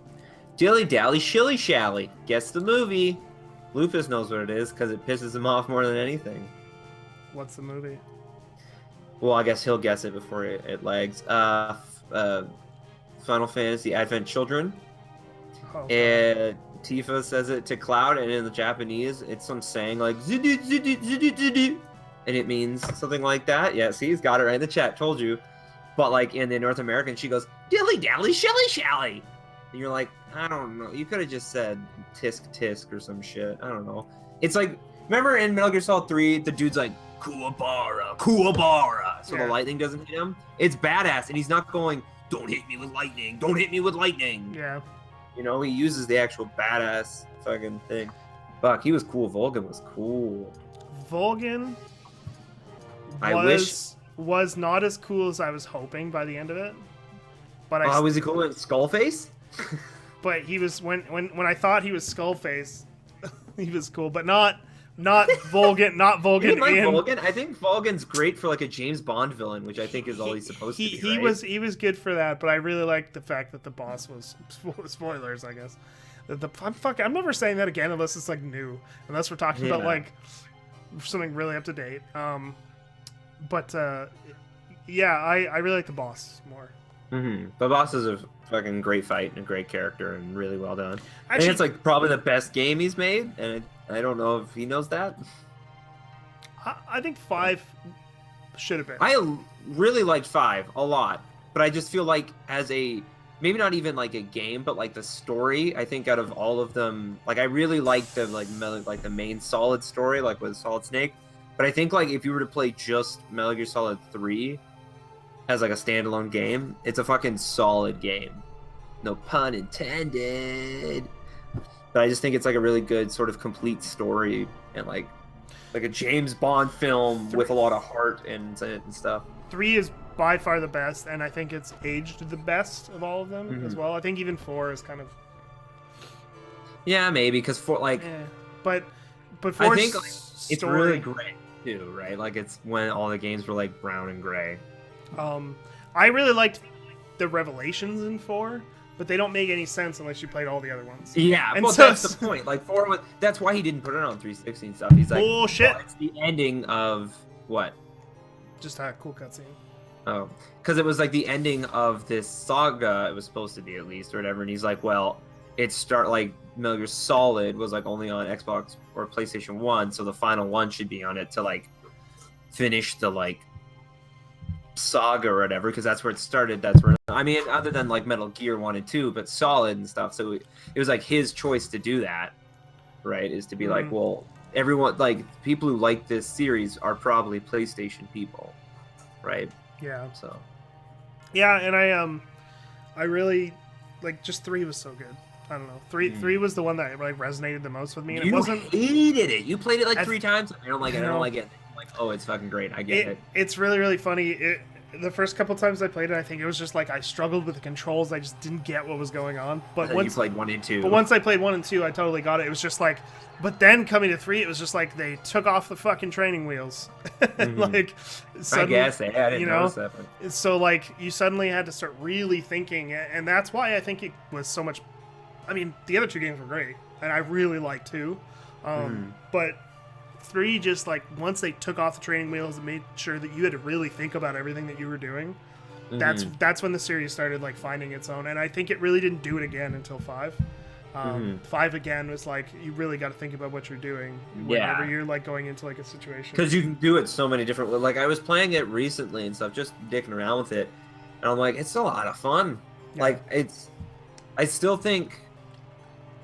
Dilly-dally, shilly-shally. Guess the movie. Lupus knows what it is, because it pisses him off more than anything. What's the movie? Well, I guess he'll guess it before it lags. Final Fantasy Advent Children. Oh, And Tifa says it to Cloud, and in the Japanese, it's some saying like "Zudu, zudu, zudu, zudu," and it means something like that. Yeah, see, he's got it right in the chat. Told you. But like in the North American, she goes dilly dally shilly shally, and you're like, I don't know. You could have just said tisk tisk or some shit. I don't know. It's like, remember in Metal Gear Solid 3, the dude's like Kuwabara, Kuwabara, so the lightning doesn't hit him. It's badass, and he's not going, don't hit me with lightning, don't hit me with lightning. Yeah. You know, he uses the actual badass fucking thing. Fuck, he was cool. Vulcan was cool. Vulcan was not as cool as I was hoping by the end of it. But was he cool with Skullface? But he was when I thought he was Skullface, he was cool, but not Vulcan, not Vulcan. You like Vulcan? I think Vulcan's great for like a James Bond villain, which I think is all he's supposed to be. He was good for that, but I really liked the fact that the boss was spoilers, I guess. I'm never saying that again unless it's like new, unless we're talking about like something really up to date. But yeah, I really like the boss more. Mm-hmm. The boss is a fucking great fight and a great character and really well done. Actually, I think it's like probably the best game he's made, and I don't know if he knows that. I think 5 should have been. I really liked 5 a lot, but I just feel like as a maybe not even like a game, but like the story. I think out of all of them, like I really liked the like the main Solid story, like with Solid Snake. But I think like if you were to play just Metal Gear Solid 3 as like a standalone game, it's a fucking solid game. No pun intended. But I just think it's like a really good sort of complete story and like a James Bond film with a lot of heart and stuff. 3 is by far the best, and I think it's aged the best of all of them as well. I think even 4 is kind of maybe because 4 like but 4 I think like, it's really great too, right? Like it's when all the games were like brown and gray. I really liked the revelations in 4, but they don't make any sense unless you played all the other ones. Yeah, and well, that's the point. Like 4 was that's why he didn't put it on 360 and stuff. He's like, bullshit. It's the ending of what? Just a cool cutscene. Oh, because it was like the ending of this saga. It was supposed to be at least or whatever. And he's like, well, like Metal Gear Solid was like only on Xbox or PlayStation 1, so the final one should be on it to like finish the like saga or whatever, because that's where it started. That's where I mean, other than like Metal Gear 1 and 2, but Solid and stuff. So it was like his choice to do that, right? Is to be like, well, everyone like people who like this series are probably PlayStation people, right? Yeah. So. Yeah, and I really like just 3 was so good. I don't know. 3 was the one that like resonated the most with me. And you it wasn't hated it. You played it like 3 times. I don't like it. I don't like it. I'm like, oh, it's fucking great. I get it. It's really, really funny. the first couple times I played it, I think it was just like I struggled with the controls. I just didn't get what was going on. But And then you played 1 and 2. but once I played 1 and 2, I totally got it. It was just like, but then coming to 3, it was just like they took off the fucking training wheels. Like, I suddenly, guess I didn't you know, notice that. But... so like you suddenly had to start really thinking, and that's why I think it was so much. I mean, the other 2 games were great, and I really liked 2, but 3 just like once they took off the training wheels and made sure that you had to really think about everything that you were doing. That's when the series started like finding its own, and I think it really didn't do it again until 5. 5 again was like you really got to think about what you're doing whenever you're like going into like a situation, because you can do it so many different ways. Like I was playing it recently and stuff, just dicking around with it, and I'm like, it's a lot of fun. Like I still think,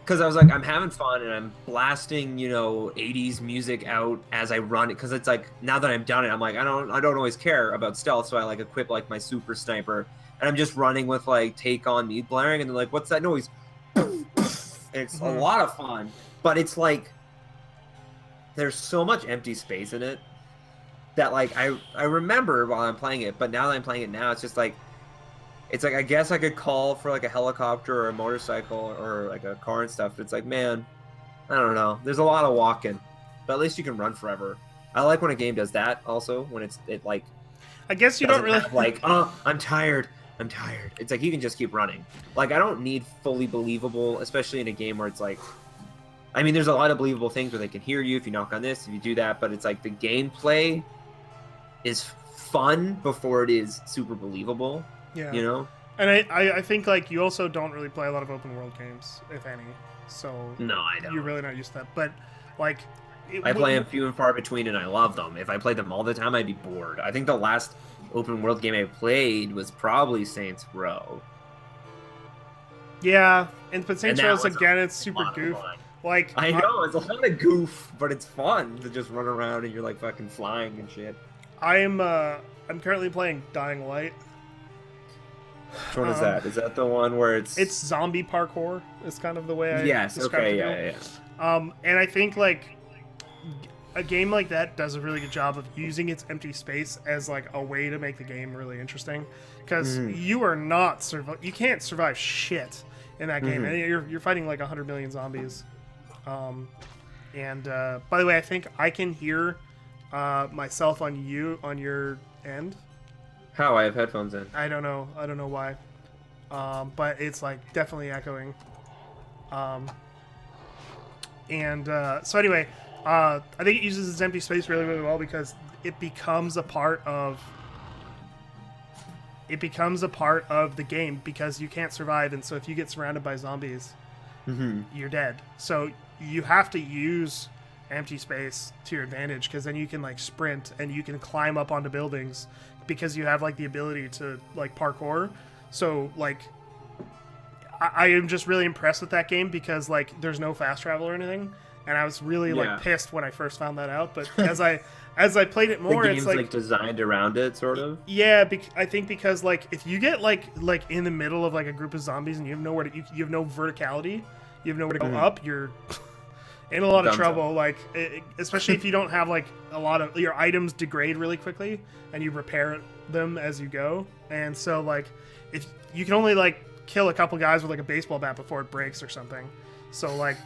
because I was like, I'm having fun and I'm blasting, 80s music out as I run it, because it's like now that I'm done it, I'm like, I don't always care about stealth, so I like equip like my super sniper, and I'm just running with like Take On Me blaring, and they're like, what's that noise? It's a lot of fun, but it's like there's so much empty space in it that like I remember while I'm playing it, but now that I'm playing it now, it's just like I guess I could call for like a helicopter or a motorcycle or like a car and stuff. But it's like, man, I don't know. There's a lot of walking, but at least you can run forever. I like when a game does that also, when it like I guess you don't really have, like, oh, I'm tired. It's like you can just keep running. Like I don't need fully believable, especially in a game where it's like, I mean, there's a lot of believable things where they can hear you if you knock on this, if you do that, but it's like the gameplay is fun before it is super believable. Yeah. And I think like you also don't really play a lot of open world games, if any. So no, I don't. You're really not used to that. But like I play them few and far between, and I love them. If I played them all the time, I'd be bored. I think the last open world game I played was probably Saints Row. Yeah, but Saints Row again, it's super goof. Like I know it's a lot of goof, but it's fun to just run around and you're like fucking flying and shit. I'm currently playing Dying Light. Which one is that? Is that the one where it's zombie parkour? Is kind of the way I describe okay, it. Yeah. And I think like a game like that does a really good job of using its empty space as like a way to make the game really interesting, because you are not you can't survive shit in that game, and you're fighting like 100 million zombies. And by the way, I think I can hear myself on your end. How? I have headphones in. I don't know why, but it's like definitely echoing. So anyway, I think it uses its empty space really, really well, because it becomes a part of the game, because you can't survive, and so if you get surrounded by zombies, you're dead. So you have to use empty space to your advantage, because then you can like sprint and you can climb up onto buildings, because you have like the ability to like parkour. So like I am just really impressed with that game, because like there's no fast travel or anything, and I was really like pissed when I first found that out. But as I played it more, the game's it's like designed around it, sort of. Yeah, I think because like if you get like in the middle of like a group of zombies and you have nowhere to you have no verticality, you have nowhere to go up, you're in a lot of trouble. Like especially if you don't have like a lot of your items degrade really quickly and you repair them as you go, and so like if you can only like kill a couple guys with like a baseball bat before it breaks or something. So like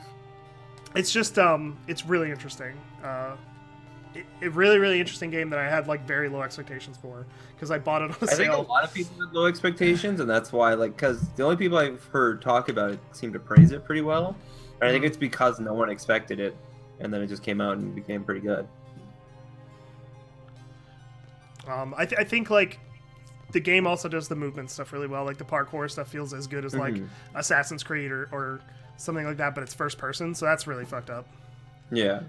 it's just it's really interesting. A really, really interesting game that I had like very low expectations for, because I bought it on sale. I think a lot of people had low expectations, and that's why, like, because the only people I've heard talk about it seem to praise it pretty well. And I think it's because no one expected it, and then it just came out and became pretty good. I think like the game also does the movement stuff really well. Like the parkour stuff feels as good as like Assassin's Creed or something like that, but it's first person, so that's really fucked up. Yeah.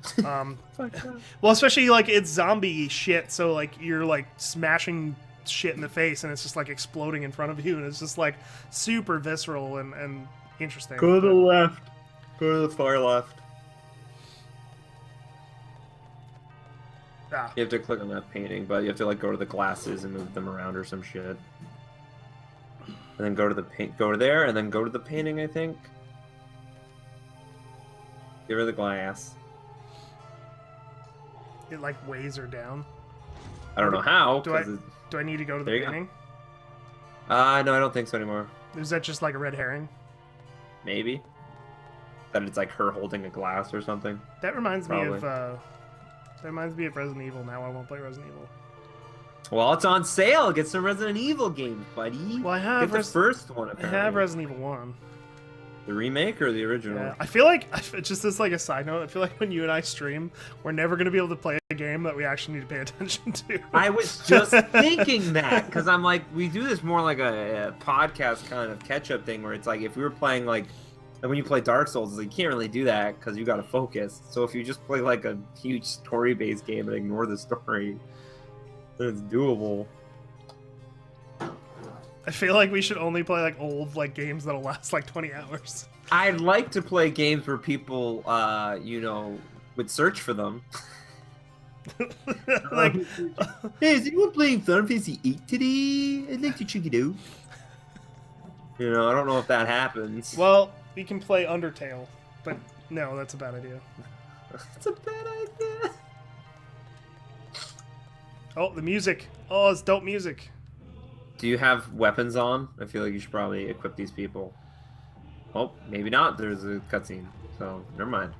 Well, especially like it's zombie shit, so like you're like smashing shit in the face and it's just like exploding in front of you, and it's just like super visceral and interesting. Go to the left. Go to the far left. Ah. You have to click on that painting, but you have to like go to the glasses and move them around or some shit. And then go to the go to there, and then go to the painting, I think. Give her the glass. It like weighs her down. I don't know how. Do I need to go to the beginning? No, I don't think so anymore. Is that just like a red herring? Maybe. That it's like her holding a glass or something. That reminds me of Resident Evil. Now I won't play Resident Evil. Well, it's on sale. Get some Resident Evil games, buddy. Well, I have the first one. Apparently. I have Resident Evil 1. The remake or the original? Yeah, I feel like, just as like a side note, I feel like when you and I stream, we're never going to be able to play a game that we actually need to pay attention to. I was just thinking that, because I'm like, we do this more like a podcast kind of catch-up thing, where it's like, if we were playing like when you play Dark Souls, you can't really do that, because you got to focus. So if you just play like a huge story-based game and ignore the story, then it's doable. I feel like we should only play like old like games that'll last like 20 hours. I'd like to play games where people, would search for them. Like, hey, is anyone playing Final Fantasy VIII today? I'd like to check it out. I don't know if that happens. Well, we can play Undertale, but no, that's a bad idea. That's a bad idea. Oh, the music. Oh, it's dope music. Do you have weapons on? I feel like you should probably equip these people. Oh, maybe not. There's a cutscene, so never mind.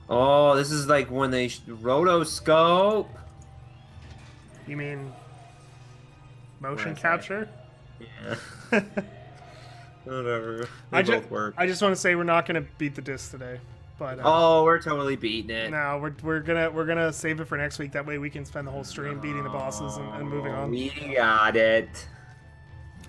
Oh, this is like when they rotoscope. You mean motion capture? Yeah. Whatever. They both work. I just want to say we're not going to beat the disc today. But, we're totally beating it. No, we're gonna save it for next week. That way we can spend the whole stream beating the bosses and moving on. We got it.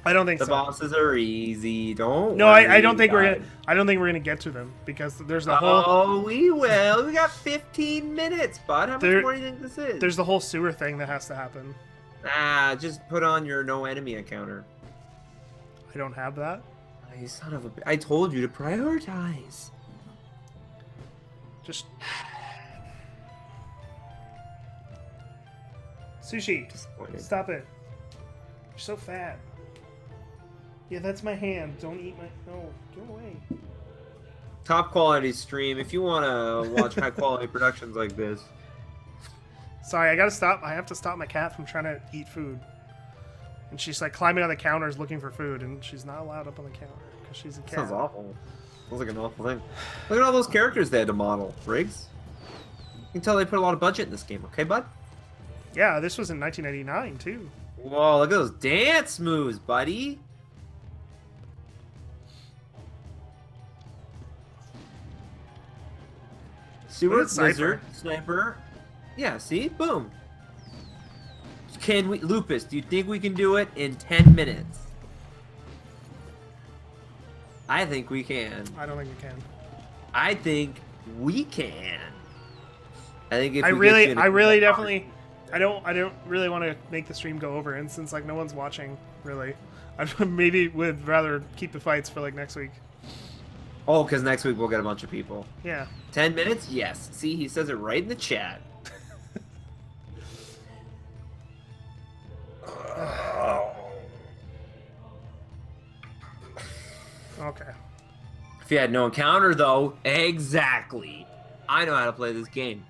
I don't think the bosses are easy. Don't. No, worry, I don't think we're gonna get to them because there's the whole. Oh, we will. We got 15 minutes, bud. How much more do you think this is? There's the whole sewer thing that has to happen. Just put on your no enemy encounter. I don't have that. You son of a! I told you to prioritize. Just sushi. Stop it. You're so fat. Yeah, that's my hand. Don't eat my. No, get away. Top quality stream. If you want to watch high quality productions like this. Sorry, I gotta stop. I have to stop my cat from trying to eat food. And she's like climbing on the counters looking for food, and she's not allowed up on the counter because she's a cat. Sounds awful. Sounds like an awful thing. Look at all those characters they had to model, Riggs. You can tell they put a lot of budget in this game, okay, bud? Yeah, this was in 1999, too. Whoa, look at those dance moves, buddy. Sewer, Lizard, Sniper. Yeah, see? Boom. Can we... Lupus, do you think we can do it in 10 minutes? I think we can. I don't think we can. I think we can. I think if I really definitely I don't really want to make the stream go over, and since like no one's watching really, I maybe would rather keep the fights for like next week. Oh, because next week we'll get a bunch of people. Yeah. 10 minutes? Yes. See, he says it right in the chat. Okay. If you had no encounter, though, exactly. I know how to play this game.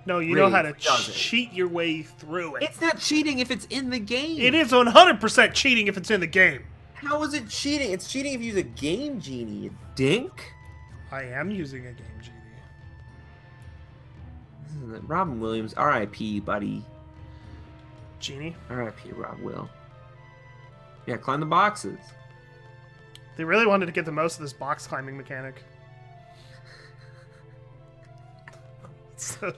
No, you know how to cheat your way through it. It's not cheating if it's in the game. It is 100% cheating if it's in the game. How is it cheating? It's cheating if you use a Game Genie, you dink. I am using a Game Genie. Robin Williams, R.I.P., buddy. Genie? R.I.P. Rob Will. Yeah, climb the boxes. They really wanted to get the most of this box climbing mechanic.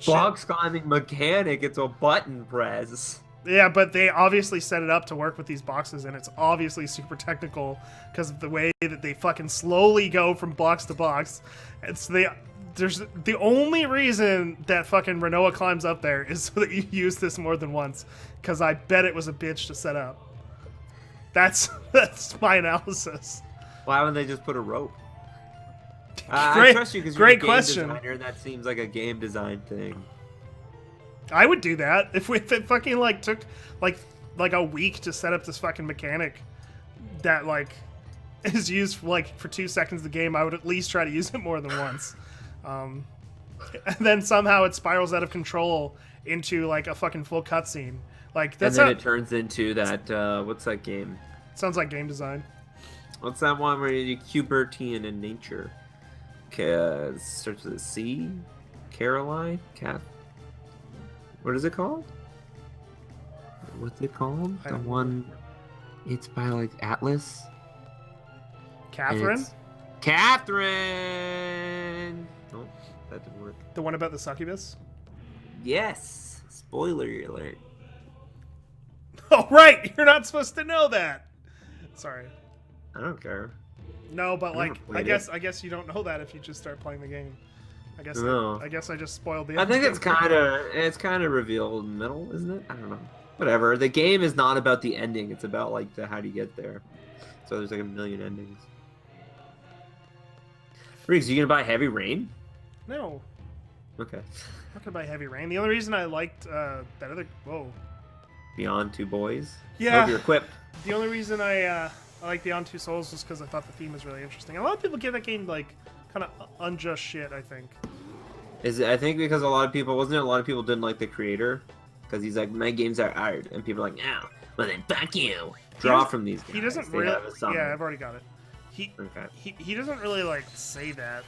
Box climbing mechanic, it's a button press. Yeah, but they obviously set it up to work with these boxes, and it's obviously super technical because of the way that they fucking slowly go from box to box. It's there's the only reason that fucking Renoa climbs up there is so that you use this more than once, because I bet it was a bitch to set up. That's my analysis. Why wouldn't they just put a rope? I trust you because you're a game designer. That seems like a game design thing. I would do that if it fucking like took like a week to set up this fucking mechanic that like is used like for 2 seconds of the game. I would at least try to use it more than once. and then somehow it spirals out of control into like a fucking full cutscene. Like And that's then how it turns into that, what's that game? sounds like game design. What's that one where you Cubertian in nature? It starts with a C? Caroline? What is it called? What's it called? I The don't know. one... It's by, like, Atlas? Catherine, Catherine! Nope, that didn't work. the one about the succubus. Yes! Spoiler alert. Oh right, you're not supposed to know that. Sorry. I don't care. No, but I like, never I played guess, I guess you don't know that if you just start playing the game. I guess, No. I guess I just spoiled the. I think ending. it's kind of revealed in the middle, isn't it? I don't know. Whatever. The game is not about the ending. It's about like the how do you get there. So there's like a million endings. Riggs, you gonna buy Heavy Rain? No, Okay. I'm not gonna buy Heavy Rain. The only reason I liked that other Beyond Two Boys. Yeah. Hope you're equipped. the only reason I like Beyond Two Souls was because I thought the theme was really interesting. A lot of people give that game like kind of unjust shit. I think. I think because a lot of people didn't like the creator because he's like my games are hard and people are like no, well then fuck you. Draw from these guys. He doesn't They really. have a summon. Yeah, I've already got it. Okay. He doesn't really like say that.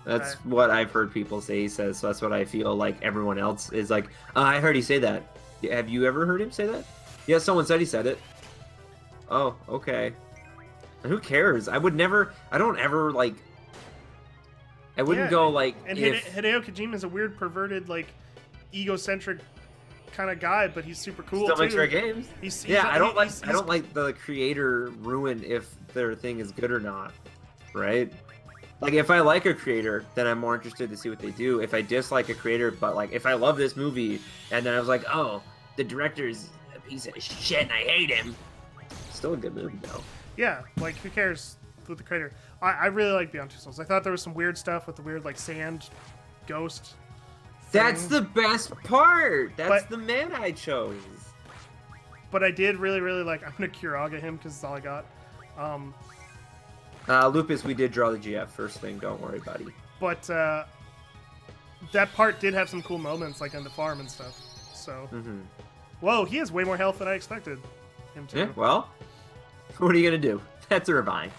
That's what I've heard people say he says, so that's what I feel like everyone else is like, I heard he say that. Have you ever heard him say that? Yeah, someone said he said it. Oh, okay. And who cares? I don't ever, like... I wouldn't go, like, And if... Hideo Kojima's a weird, perverted, like, egocentric kind of guy, but he's super cool, Still too. makes great games. I don't like the creator ruin if their thing is good or not, right? Like, if I like a creator, then I'm more interested to see what they do. If I dislike a creator, but, like, if I love this movie, and then I was like, oh, the director's a piece of shit and I hate him, still a good movie, though. Yeah, like, who cares with the creator? I really like Beyond Two Souls. I thought there was some weird stuff with the weird, like, sand ghost thing. That's the best part! That's But- the man I chose. But I did really, really like... I'm going to Kiraga him, because it's all I got. Lupus, we did draw the GF first thing, don't worry, buddy. But that part did have some cool moments, like on the farm and stuff. So, whoa, he has way more health than I expected him to. Yeah, well, what are you gonna do? That's a revive.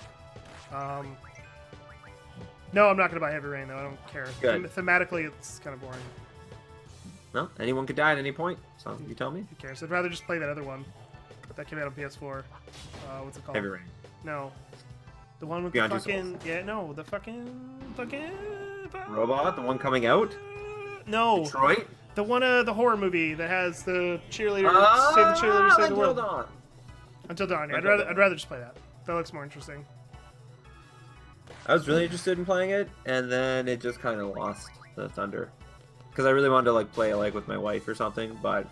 No, I'm not gonna buy Heavy Rain though. I don't care. Good. Thematically, it's kind of boring. Well, anyone could die at any point, so you tell me. Who cares? I'd rather just play that other one that came out on PS4. What's it called? Heavy Rain. No, the one with Beyond the Two fucking Souls. yeah, no, the fucking Robot, the one coming out? No, Detroit? the one the horror movie that has the cheerleader Ah, save the cheerleader save the Until world. Dawn. Until Dawn. Yeah, Until Dawn. I'd rather just play that. That looks more interesting. I was really interested in playing it, and then it just kind of lost the thunder. Because I really wanted to like play it like with my wife or something, but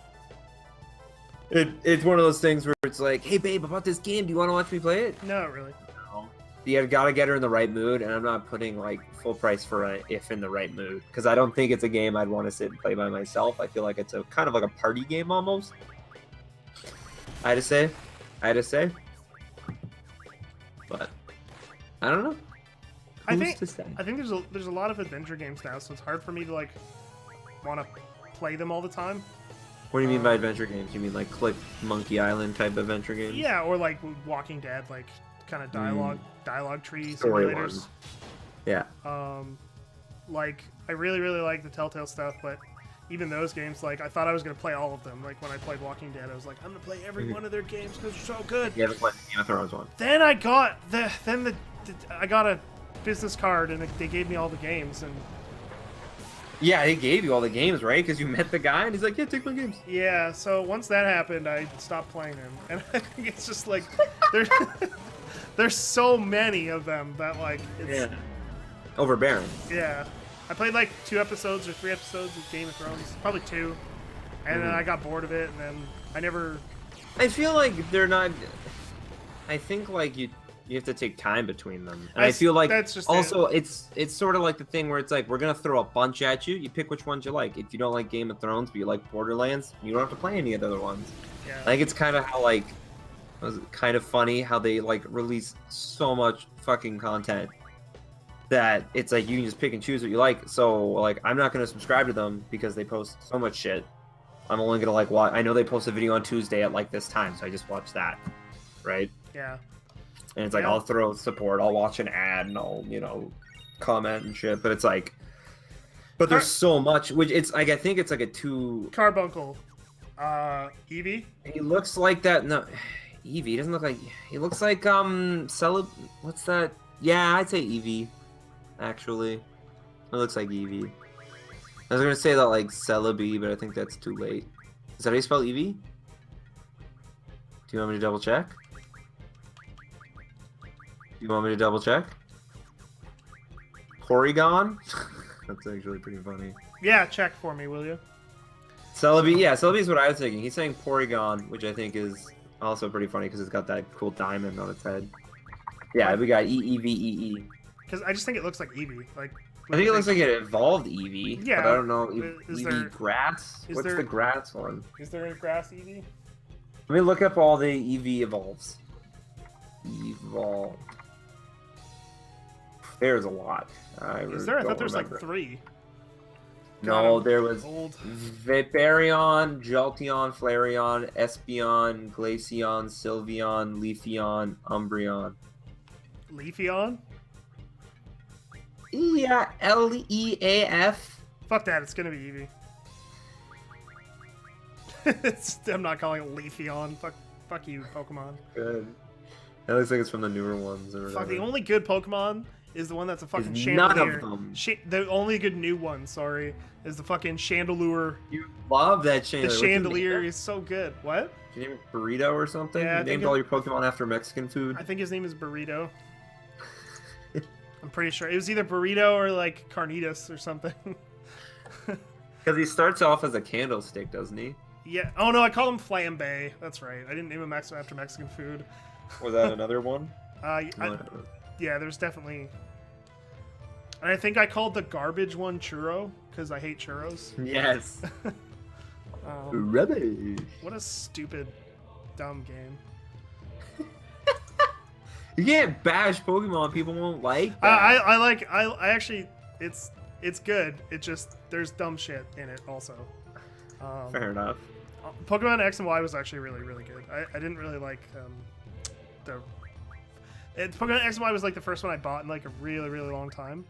it's one of those things where it's like, hey babe, about this game, do you want to watch me play it? No, not really. No. You gotta get her in the right mood, and I'm not putting like full price for a if in the right mood, because I don't think it's a game I'd want to sit and play by myself. I feel like it's a kind of like a party game almost. I had to say, but I don't know. Who's to say? I think there's a lot of adventure games now, so it's hard for me to like want to play them all the time. What do you mean by adventure games? You mean like Click Monkey Island type adventure games? Yeah, or like Walking Dead, like kind of dialogue tree Story simulators. ones. Yeah. Like I really like the Telltale stuff, but even those games, like I thought I was gonna play all of them. Like when I played Walking Dead, I was like, I'm gonna play every one of their games because they're so good. You haven't played the Game of Thrones one. Then I got I got a business card and they gave me all the games and Yeah, they gave you all the games, right? Because you met the guy and he's like, yeah, take my games. yeah. So once that happened, I stopped playing them, and I think it's just like there's so many of them that like it's, Overbearing. yeah. I played like 2 episodes or 3 episodes of Game of Thrones, probably 2, and then I got bored of it, and then I never. I feel like they're not. I think like you have to take time between them, and I feel like that's just also it's sort of like the thing where it's like we're gonna throw a bunch at you. You pick which ones you like. If you don't like Game of Thrones, but you like Borderlands, you don't have to play any of the other ones. Yeah. I think it's kind of how like it was kind of funny how they like release so much fucking content that it's like you can just pick and choose what you like. So like I'm not gonna subscribe to them because they post so much shit. I'm only gonna like watch. I know they post a video on Tuesday at like this time, so I just watch that, right? Yeah. And it's like Yeah. I'll throw support, I'll watch an ad, and I'll comment and shit. But it's like, but there's so much. Which it's like I think it's like a two. Carbuncle, Eevee. He looks like that. No, Eevee doesn't look like. He looks like What's that? Yeah, I'd say Eevee. Actually, it looks like Eevee. I was gonna say that like Celebi, but I think that's too late. Is that how you spell Eevee? Do you want me to double check? Do you want me to double check? Porygon? That's actually pretty funny. Yeah, check for me, will you? Celebi, yeah, Celebi is what I was thinking. He's saying Porygon, which I think is also pretty funny because it's got that cool diamond on its head. Yeah, we got EEVEE. Because I just think it looks like Eevee. Like, I think it looks like it evolved Eevee. Yeah. But I don't know. Is Eevee there- grass? is What's there- the grass one? is there a grass Eevee? Let me look up all the Eevee evolves. Evolve. There's a lot. Is there? I don't thought there was like remember. 3. No, God, there was old. Vaporeon, Jolteon, Flareon, Espeon, Glaceon, Sylveon, Leafeon, Umbreon. Leafeon? Yeah, Leaf. Fuck that, it's gonna be Eevee. I'm not calling it Leafeon. Fuck you, Pokemon. Good. That looks like it's from the newer ones or whatever. Fuck, the only good Pokemon is the one that's a fucking Is chandelier. none of them. The only good new one, sorry, is the fucking Chandelure. You love that The chandelier. chandelier is so good. What? Did you name it Burrito or something? Yeah, I You think named all your Pokemon after Mexican food? I think his name is Burrito. I'm pretty sure. It was either Burrito or like Carnitas or something. Because he starts off as a candlestick, doesn't he? Yeah. Oh no, I call him Flambe. That's right. I didn't name him after Mexican food. Was that another one? Yeah, there's definitely. And I think I called the garbage one Churro because I hate churros. Yes. Rubbish. What a stupid, dumb game. You can't bash Pokemon. People won't like that. I actually, it's good. It just there's dumb shit in it also. Fair enough. Pokemon X and Y was actually really good. I didn't really like Pokemon X and Y was like the first one I bought in like a really long time,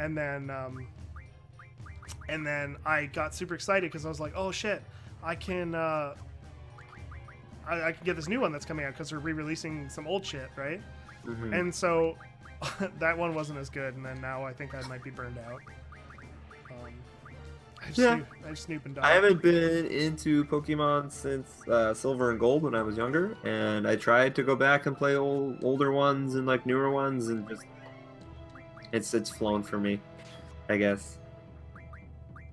and then I got super excited because I was like, oh shit, I can I can get this new one that's coming out because they're re-releasing some old shit, right? Mm-hmm. And so that one wasn't as good, and then now I think I might be burned out. I snoop and die. I haven't been into Pokemon since Silver and Gold when I was younger, and I tried to go back and play older ones and like newer ones, and just it's flown for me, I guess.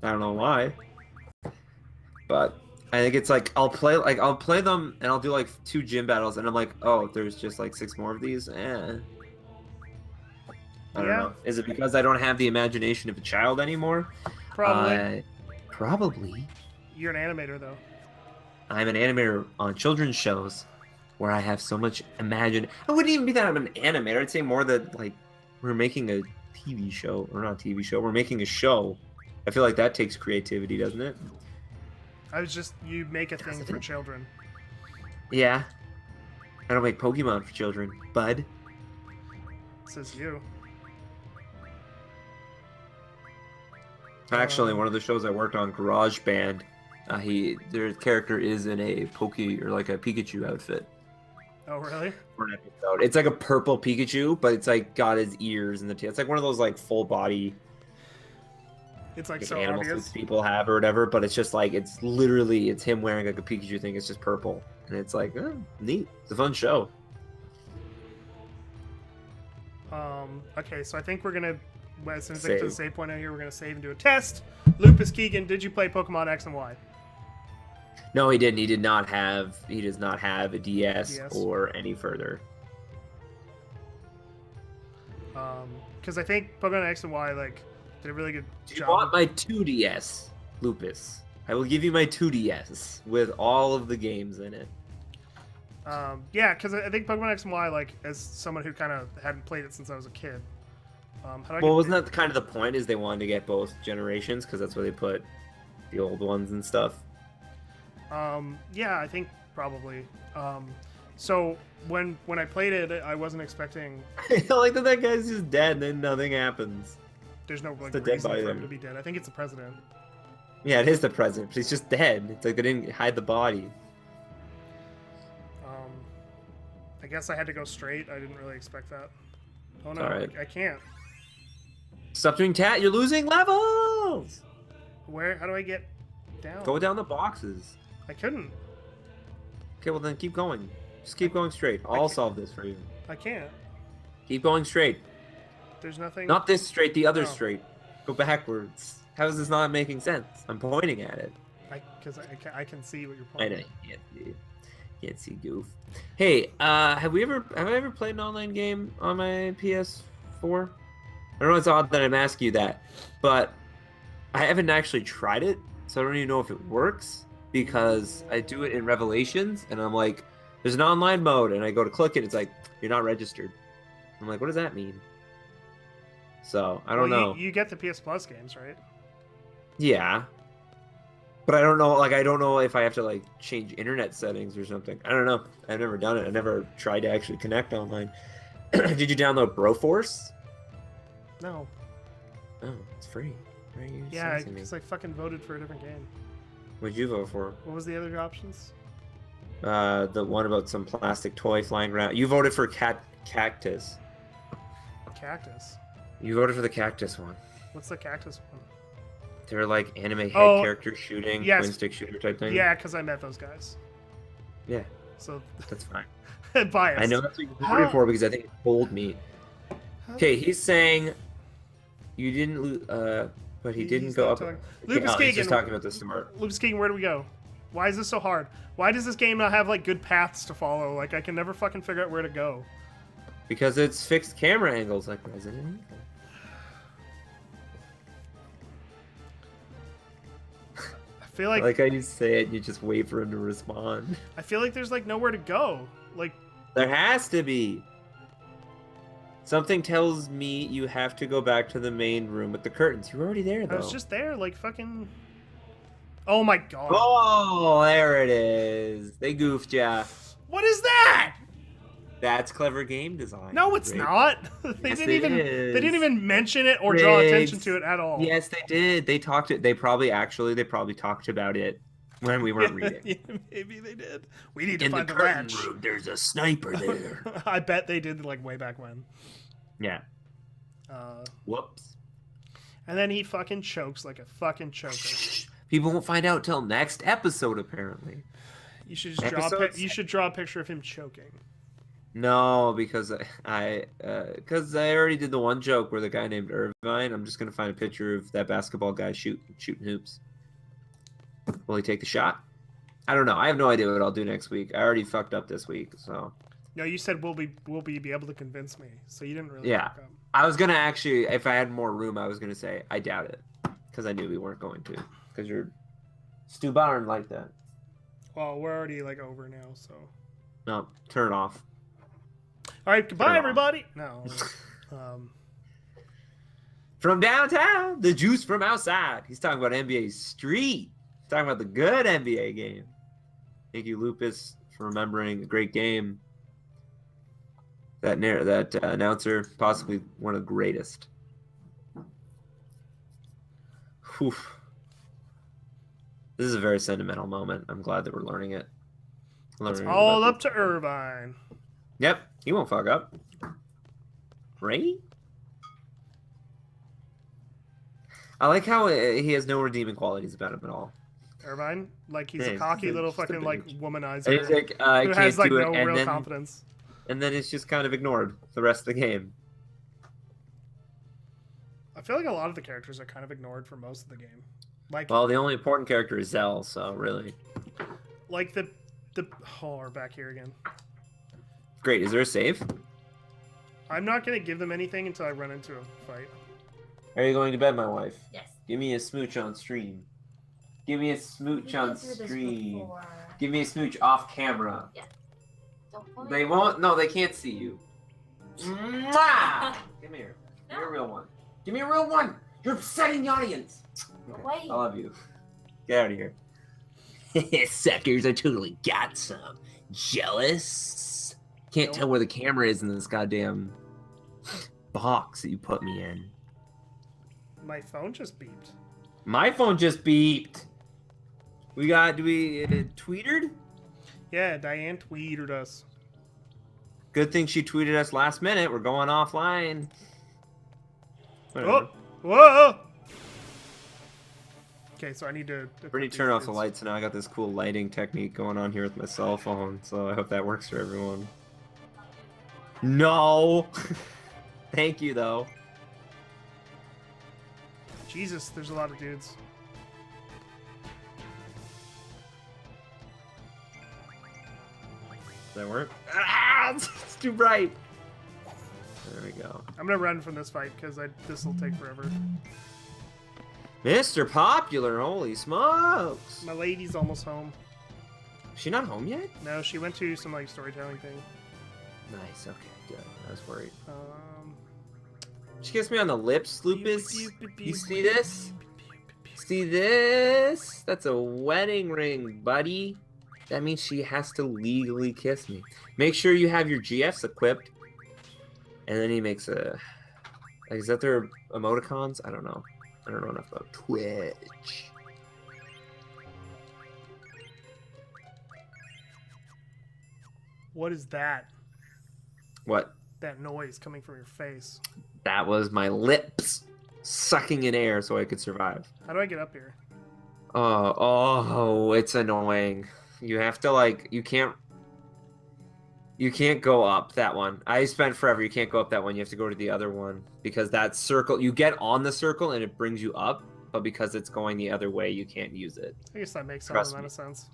I don't know why, but I think it's like I'll play them and I'll do like 2 gym battles, and I'm like, oh, there's just like 6 more of these. I don't know. Is it because I don't have the imagination of a child anymore? Probably. Probably. You're an animator, though. I'm an animator on children's shows where I have so much I wouldn't even be that I'm an animator. I'd say more that, like, we're making a TV show. Or not a TV show. We're making a show. I feel like that takes creativity, doesn't it? You make a thing for children. Yeah. I don't make Pokemon for children, bud. Says you. Actually, one of the shows I worked on, GarageBand, their character is in a Pikachu outfit. Oh, really? For an episode. It's like a purple Pikachu, but it's like got his ears and the tail. It's like one of those like full body It's like so animal obvious. suits people have or whatever, but it's just like it's him wearing like a Pikachu thing. It's just purple, and it's like neat. It's a fun show. Okay, so I think we're gonna. As soon as I get to the Save. save point out here, we're gonna save and do a test. Lupus Keegan, did you play Pokemon X and Y? No, he didn't. He did not have. He does not have a DS. Or any further. Because I think Pokemon X and Y like did a really good Do job. you want my 2DS, Lupus? I will give you my 2DS with all of the games in it. Yeah, because I think Pokemon X and Y, like, as someone who kind of hadn't played it since I was a kid, How do I Well, get... wasn't that kind of the point? Is they wanted to get both generations because that's where they put the old ones and stuff. Yeah, I think probably. So when I played it, I wasn't expecting. I like that guy's just dead and then nothing happens. There's no like the dead reason body for him there. to be dead. I think it's the president. Yeah, it is the president, but he's just dead. It's like they didn't hide the body. I guess I had to go straight. I didn't really expect that. Oh no, Alright. I can't. Stop doing tat. You're losing levels. Where? How do I get down? Go down the boxes. I couldn't. Okay, well then keep going. Just keep going straight. I'll solve this for you. I can't. Keep going straight. There's nothing. Not this straight, the other No. straight. Go backwards. How is this not making sense? I'm pointing at it. Because I can see what you're I pointing. know you can't see goof. Hey, have I ever played an online game on my PS4? I know it's odd that I'm asking you that, but I haven't actually tried it, so I don't even know if it works because I do it in Revelations, and I'm like, there's an online mode, and I go to click it, it's like, you're not registered. I'm like, what does that mean? So I don't know. You get the PS Plus games, right? Yeah. But I don't know, like, I don't know if I have to, like, change internet settings or something. I don't know. I've never done it. I never tried to actually connect online. Did you download Broforce? No. Oh, it's free. Why are you Yeah, sassing me? because I fucking voted for a different game. What'd you vote for? What was the other options? The one about some plastic toy flying around. You voted for Cactus. Cactus. You voted for the Cactus one. What's the cactus one? They're like anime head Oh, character shooting, yes. twin stick shooter type thing. Yeah, because I met those guys. Yeah, So that's fine. biased. I know that's what you voted for because I think it told me. Okay, he's saying you didn't, but he didn't He's go not up. talking- Okay, Lucas he's just Kagan. talking about the smart. Lucas King, where do we go? Why is this so hard? Why does this game not have like good paths to follow? Like I can never fucking figure out where to go. Because it's fixed camera angles like Resident Evil. I feel like Like how you say it, you just wait for him to respond. I feel like there's like nowhere to go. Like There has to be. Something tells me you have to go back to the main room with the curtains. You were already there, though. I was just there, like fucking. Oh my god! Oh, there it is. They goofed ya. What is that? That's clever game design. No, it's Rick. not. They Yes, didn't it even. is. They didn't even mention it or draw attention Riggs. to it at all. Yes, they did. They talked. They probably talked about it when we weren't reading. Yeah, maybe they did. We need to In the find the curtain ranch. room, there's a sniper there. I bet they did like way back when. Yeah. Whoops. And then he fucking chokes like a fucking choker. People won't find out till next episode, apparently. You should just draw. You should draw a picture of him choking. No, because I already did the one joke where the guy named Irvine. I'm just gonna find a picture of that basketball guy shooting hoops. Will he take the shot? I don't know. I have no idea what I'll do next week. I already fucked up this week, so. No, you said will be able to convince me, so you didn't really. Yeah. Fuck up. I was gonna actually, if I had more room, I was gonna say I doubt it, because I knew we weren't going to, because you're Stu Barn like that. Well, we're already like over now, so. No, turn it off. All right, goodbye, Turn it everybody. No. From downtown, the juice from outside. He's talking about NBA Street. He's talking about the good NBA game. Thank you, Lupus, for remembering a great game. That announcer, possibly one of the greatest. Whew. This is a very sentimental moment. I'm glad that we're learning it. It's all up to Irvine. Yep, he won't fuck up. Right? I like how he has no redeeming qualities about him at all. Irvine, like he's Yeah, a cocky he's little just a fucking like bitch. womanizer He's like, I who can't has like do no it, and real then, confidence. and then it's just kind of ignored the rest of the game. I feel like a lot of the characters are kind of ignored for most of the game. Like, Well, the only important character is Zell, so really. like the oh, we're back here again. Great, is there a save? I'm not gonna give them anything until I run into a fight. Are you going to bed, my wife? Yes. Give me a smooch on stream. Give me a smooch on stream. Give me a smooch off camera. Don't They won't. No, they can't see you. Mwah! Come here. Give me a real one. Give me a real one. You're upsetting the audience. Okay. Wait. I love you. Get out of here. Suckers, I totally got some. Jealous? Can't tell where the camera is in this goddamn box that you put me in. My phone just beeped. My phone just beeped. We tweeted? Yeah, Diane tweeted us. Good thing she tweeted us last minute. We're going offline. Whatever. Oh! Whoa! Okay, so I need to... Brittany turned off the lights, and now I got this cool lighting technique going on here with my cell phone, so I hope that works for everyone. No! Thank you, though. Jesus, there's a lot of dudes. Does that work? Ah! It's too bright! There we go. I'm gonna run from this fight, because this will take forever. Mr. Popular, holy smokes! My lady's almost home. Is she not home yet? No, she went to some, like, storytelling thing. Nice, okay, good. I was worried. Um... She gets me on the lips, Lupus. You see this? See this? That's a wedding ring, buddy. That means she has to legally kiss me. Make sure you have your GFs equipped. And then he makes a... Like, is that their emoticons? I don't know. I don't know enough about Twitch. What is that? What? That noise coming from your face. That was my lips sucking in air so I could survive. How do I get up here? Oh, it's annoying. You have to, like, you can't go up that one. I spent forever. You can't go up that one. You have to go to the other one because that circle, you get on the circle and it brings you up, but because it's going the other way, you can't use it. I guess that makes some amount of sense.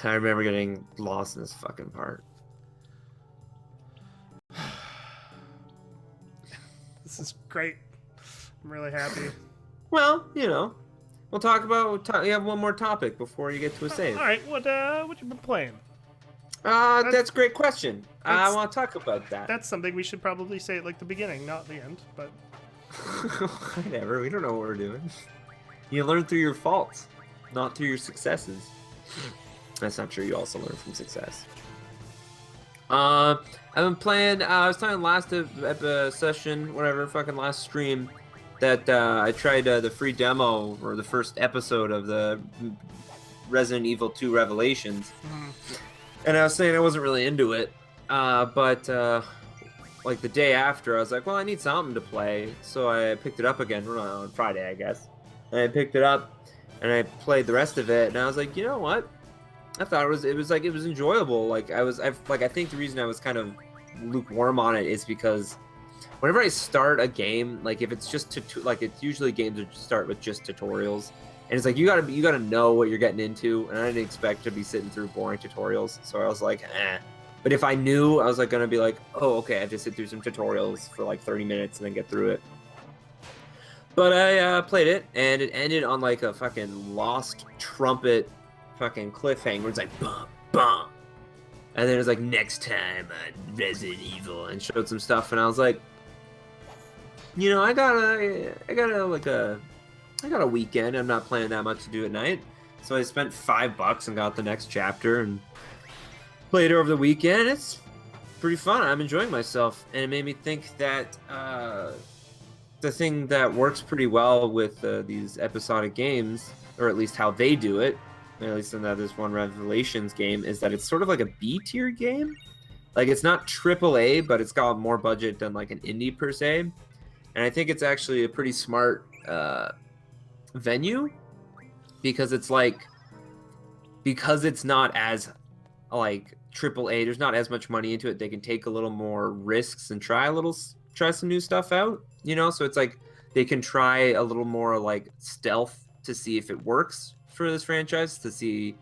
I remember getting lost in this fucking part. This is great. I'm really happy. Well, you know, we'll talk about. You have one more topic before you get to a save. All right, what you been playing? That's a great question. I want to talk about that. That's something we should probably say at like the beginning, not the end. But whatever, we don't know what we're doing. You learn through your faults, not through your successes. That's not true. You also learn from success. I've been playing. I was talking last session, whatever, fucking last stream, that I tried the free demo or the first episode of the Resident Evil 2 Revelations, and I was saying I wasn't really into it, but like the day after, I was like, well, I need something to play, so I picked it up again on Friday, I guess, and I picked it up and I played the rest of it, and I was like, you know what? I thought it was enjoyable. I think the reason I was kind of lukewarm on it is because whenever I start a game, like if it's just it's usually games that start with just tutorials, and it's like you gotta know what you're getting into, and I didn't expect to be sitting through boring tutorials, so I was like, eh. But if I knew, I was like gonna be like, oh, okay, I have to sit through some tutorials for like 30 minutes and then get through it. But I played it, and it ended on like a fucking lost trumpet fucking cliffhanger. It's like bum bum, and then it was like next time on Resident Evil, and showed some stuff, and I was like, you know, I got a weekend. I'm not planning that much to do at night, so I spent $5 and got the next chapter and played it over the weekend. It's pretty fun. I'm enjoying myself, and it made me think that the thing that works pretty well with these episodic games, or at least how they do it, at least in this one Revelations game, is that it's sort of like a B-tier game. Like, it's not AAA, but it's got more budget than like an indie per se. And I think it's actually a pretty smart venue, because it's not as like AAA, there's not as much money into it. They can take a little more risks and try some new stuff out, you know? So it's like they can try a little more like stealth to see if it works for this franchise, to see,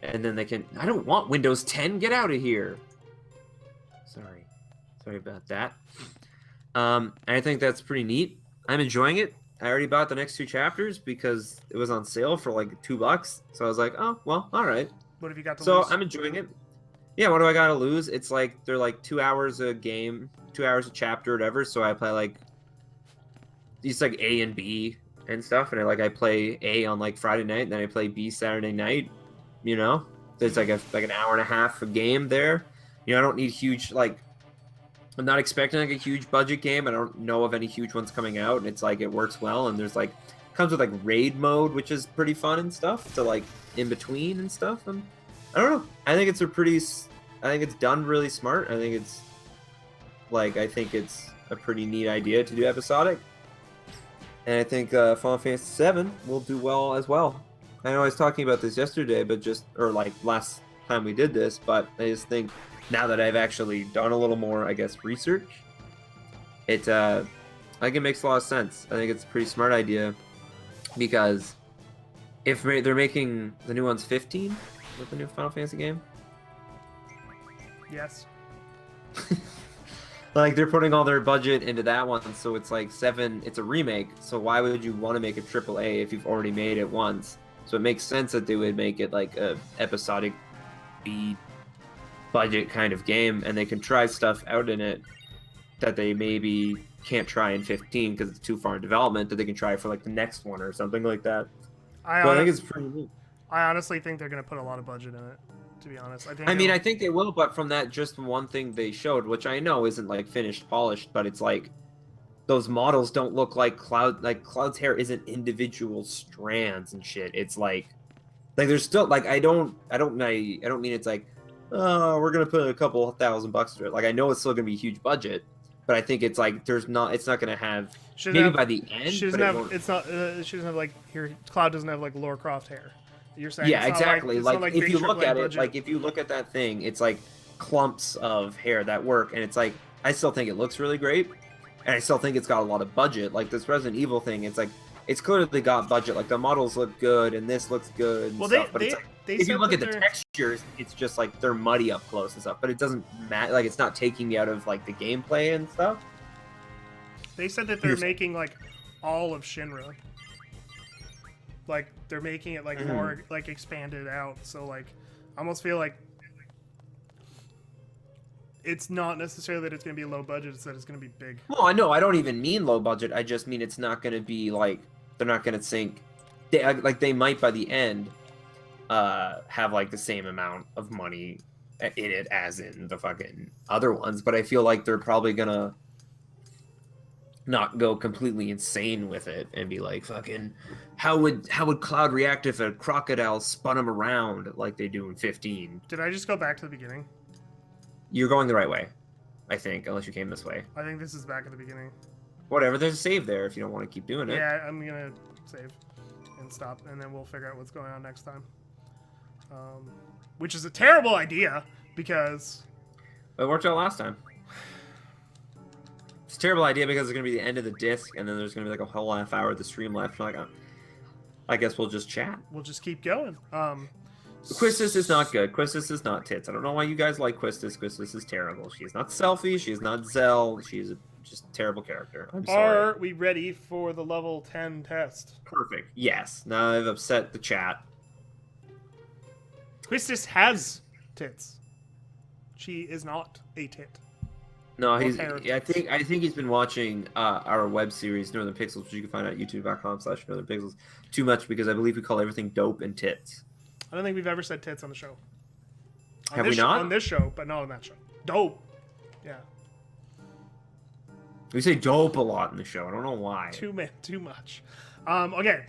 and then they can, I don't want Windows 10, get out of here. Sorry about that. And I think that's pretty neat. I'm enjoying it. I already bought the next 2 chapters because it was on sale for like $2. So I was like, oh, well, all right. What have you got to so lose? I'm enjoying it. Yeah, what do I got to lose? It's like, they're like 2 hours a game, 2 hours a chapter, whatever. So I play like it's like A and B and stuff, and I play A on like Friday night, and then I play B Saturday night. You know, there's like an hour and a half a game there. You know, I don't need huge like. I'm not expecting like a huge budget game. I don't know of any huge ones coming out, and it's like it works well. And there's like comes with like raid mode, which is pretty fun and stuff to like in between and stuff. And I don't know. I think it's I think it's done really smart. I think it's a pretty neat idea to do episodic. And I think Final Fantasy VII will do well as well. I know I was talking about this yesterday, or like last time we did this, but I just think now that I've actually done a little more, I guess, research, I think it makes a lot of sense. I think it's a pretty smart idea because if they're making the new ones 15 with the new Final Fantasy game, Yes. like they're putting all their budget into that one, so it's like 7. It's a remake, so why would you want to make a AAA if you've already made it once? So it makes sense that they would make it like a episodic B budget kind of game, and they can try stuff out in it that they maybe can't try in 15 because it's too far in development, that they can try for like the next one or something like that. I think it's pretty neat. I honestly think they're going to put a lot of budget in it, to be honest. I think they will, but from that just one thing they showed, which I know isn't like finished, polished, but it's like those models don't look like Cloud's hair isn't individual strands and shit. It's like there's still like I don't mean it's like, oh, we're gonna put a couple $1,000 to it. Like I know it's still gonna be a huge budget, but I think it's like it's not gonna have by the end. She doesn't have like here. Cloud doesn't have like Lara Croft hair. You're saying yeah, exactly. Like if you look at it, budget. like if you look at that thing, it's like clumps of hair that work, and it's like I still think it looks really great, and I still think it's got a lot of budget. Like this Resident Evil thing, it's like it's clearly got budget. Like the models look good, and this looks good. And stuff, but it's like, if you look at the textures, it's just like they're muddy up close and stuff. But it doesn't matter. Like it's not taking me out of like the gameplay and stuff. They said that they're making like all of Shinra. Like they're making it like more like expanded out. So like I almost feel like it's not necessarily that it's going to be low budget. It's that it's going to be big. Well, I know. I don't even mean low budget. I just mean it's not going to be like they're not going to sink. They might by the end have like the same amount of money in it as in the fucking other ones. But I feel like they're probably gonna not go completely insane with it and be like, fucking, how would Cloud react if a crocodile spun him around like they do in 15? Did I just go back to the beginning? You're going the right way, I think, unless you came this way. I think this is back at the beginning. Whatever, there's a save there if you don't want to keep doing it. Yeah, I'm gonna save and stop, and then we'll figure out what's going on next time. Which is a terrible idea, because... It worked out last time. It's a terrible idea because it's going to be the end of the disc, and then there's going to be like a whole half hour of the stream left. Like, I guess we'll just chat. We'll just keep going. Quistis is not good. Quistis is not tits. I don't know why you guys like Quistis. Quistis is terrible. She's not Selphie. She's not Zell. She's just a terrible character. I'm sorry. Are we ready for the level 10 test? Perfect. Yes. Now I've upset the chat. Quistis has tits. She is not a tit. No, I think he's been watching our web series Northern Pixels, which you can find at youtube.com/Northern Pixels, too much because I believe we call everything dope and tits. I don't think we've ever said tits on the show. Have we not? On this show, but not on that show. Dope. Yeah. We say dope a lot in the show. I don't know why. Too much. Okay.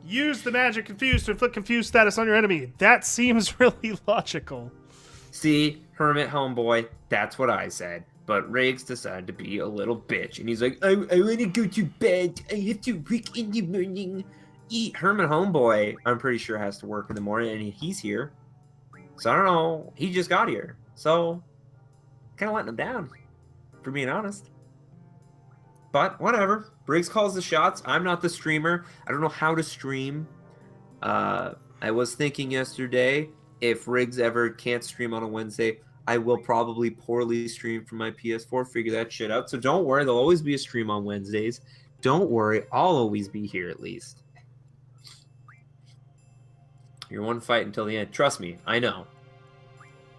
Use the magic confuse to inflict confused status on your enemy. That seems really logical. See, Hermit Homeboy, that's what I said. But Riggs decided to be a little bitch, and he's like, I want to go to bed. I have to work in the morning. Hermit Homeboy, I'm pretty sure, has to work in the morning, and he's here. So I don't know. He just got here. So, kind of letting him down, for being honest. But, whatever. Briggs calls the shots. I'm not the streamer. I don't know how to stream. I was thinking yesterday, if Riggs ever can't stream on a Wednesday, I will probably poorly stream from my PS4, figure that shit out. So don't worry, there'll always be a stream on Wednesdays. Don't worry, I'll always be here at least. You're one fight until the end. Trust me, I know.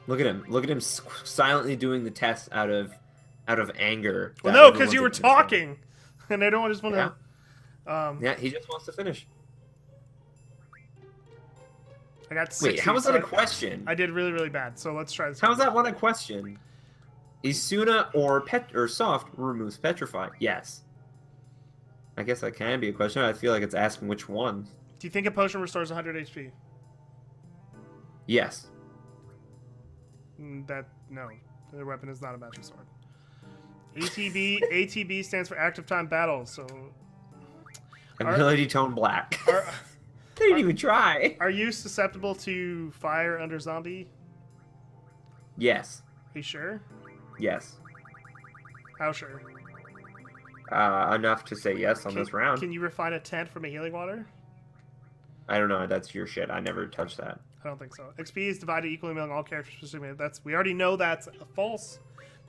Look at him. Look at him silently doing the test out of anger. Well, no, because you were talking, and I don't just want to. Yeah, he just wants to finish. I got 60. Wait, how is that a question? I did really, really bad. So let's try this. How is that one a question? Isuna or soft removes petrify? Yes. I guess that can be a question. I feel like it's asking which one. Do you think a potion restores 100 HP? Yes. No. The weapon is not a magic sword. ATB stands for active time battle. So ability tone black. They didn't even try. Are you susceptible to fire under zombie? Yes. Are you sure? Yes. How sure? Enough to say yes on this round. Can you refine a tent from a healing water? I don't know. That's your shit. I never touched that. I don't think so. XP is divided equally among all characters. We already know that's false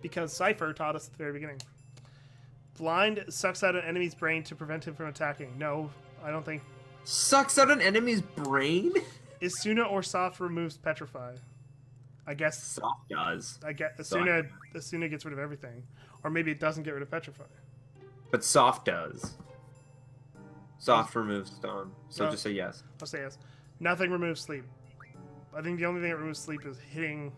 because Cypher taught us at the very beginning. Blind sucks out an enemy's brain to prevent him from attacking. No, I don't think. Sucks out an enemy's brain? Isuna or soft removes petrify. I guess soft does. I guess Isuna gets rid of everything, or maybe it doesn't get rid of petrify. But soft does. Soft removes stone. So No. Just say yes. I'll say yes. Nothing removes sleep. I think the only thing that removes sleep is hitting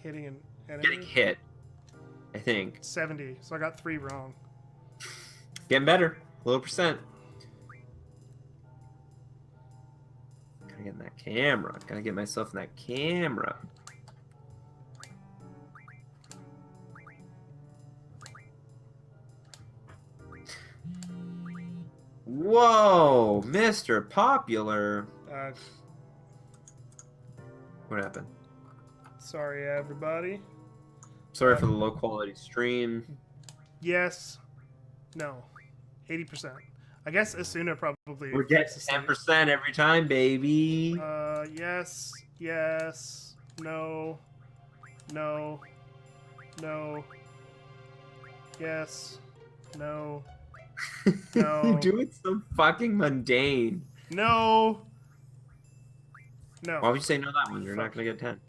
an enemy. Getting hit. I think. 70. So I got 3 wrong. Getting better. Low percent. Gotta get in that camera. Gotta get myself in that camera. Whoa, Mr. Popular. What happened? Sorry, everybody. Sorry for the low quality stream. Yes. No. 80%. I guess Isuna probably. We're getting 10% every time, baby. Yes. Yes. No. No. No. Yes. No. No. You're doing so fucking mundane. No. No. Why would you say no to that one? You're not gonna get 10.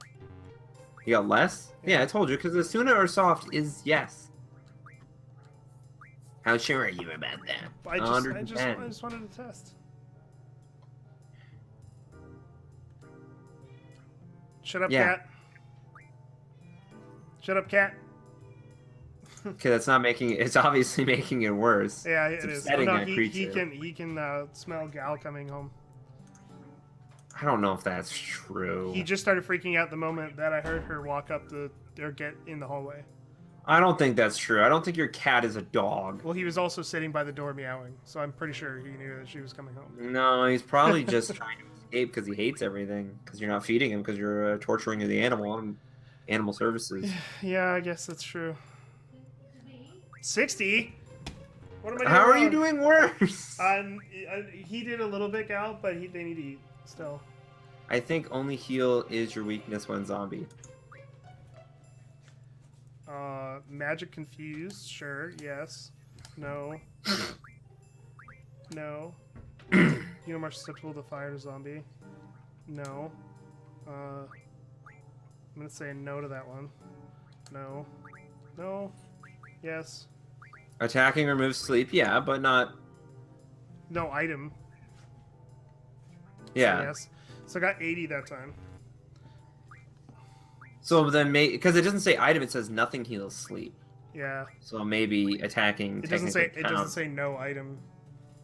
You got less? Yeah, I told you, because Asuna or soft is yes. How sure are you about that? I just wanted to test. Shut up, cat. Shut up, cat. Okay, that's not making it. It's obviously making it worse. Yeah, it's it is. Upsetting No, that creature. he can smell Gal coming home. I don't know if that's true. He just started freaking out the moment that I heard her walk up or get in the hallway. I don't think that's true. I don't think your cat is a dog. Well, he was also sitting by the door meowing, so I'm pretty sure he knew that she was coming home. No, he's probably just trying to escape because he hates everything. Because you're not feeding him because you're torturing the animal on animal services. Yeah, I guess that's true. 60? What am I doing How are wrong? you doing worse? He did a little bit, Gal, but they need to eat still. I think only heal is your weakness when zombie. Magic confused, sure, yes. No. No. You know, more susceptible to fire to zombie. No. I'm gonna say no to that one. No. No. Yes. Attacking removes sleep, yeah, but not. No item. Yeah. So yes. So I got 80 that time. So then, because it doesn't say item, it says nothing heals sleep. Yeah. So maybe attacking. It doesn't say. It doesn't say no item.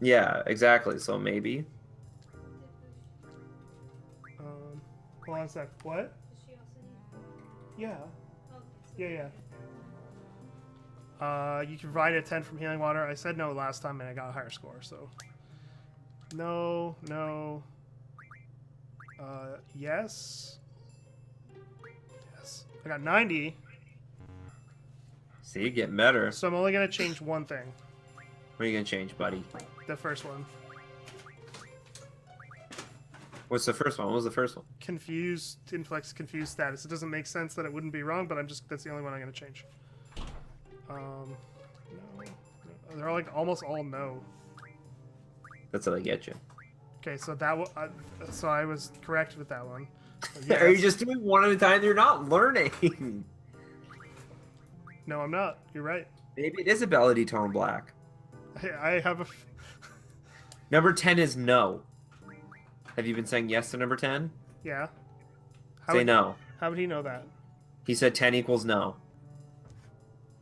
Yeah, exactly. So maybe. Hold on a sec. What? Yeah. Yeah. You can provide a 10 from healing water. I said no last time and I got a higher score, so. No. Yes. Yes. I got 90. See, getting better. So I'm only going to change one thing. What are you going to change, buddy? The first one. What's the first one? What was the first one? Confused, inflex confused status. It doesn't make sense that it wouldn't be wrong, but that's the only one I'm going to change. No. They're like almost all no. That's how they get you. Okay, so so I was correct with that one. So yes. Are you just doing one at a time? You're not learning. No, I'm not. You're right. Maybe it is ability tone black. I have a. Number 10 is no. Have you been saying yes to number 10? Yeah. Say no. How would he know that? He said 10 equals no.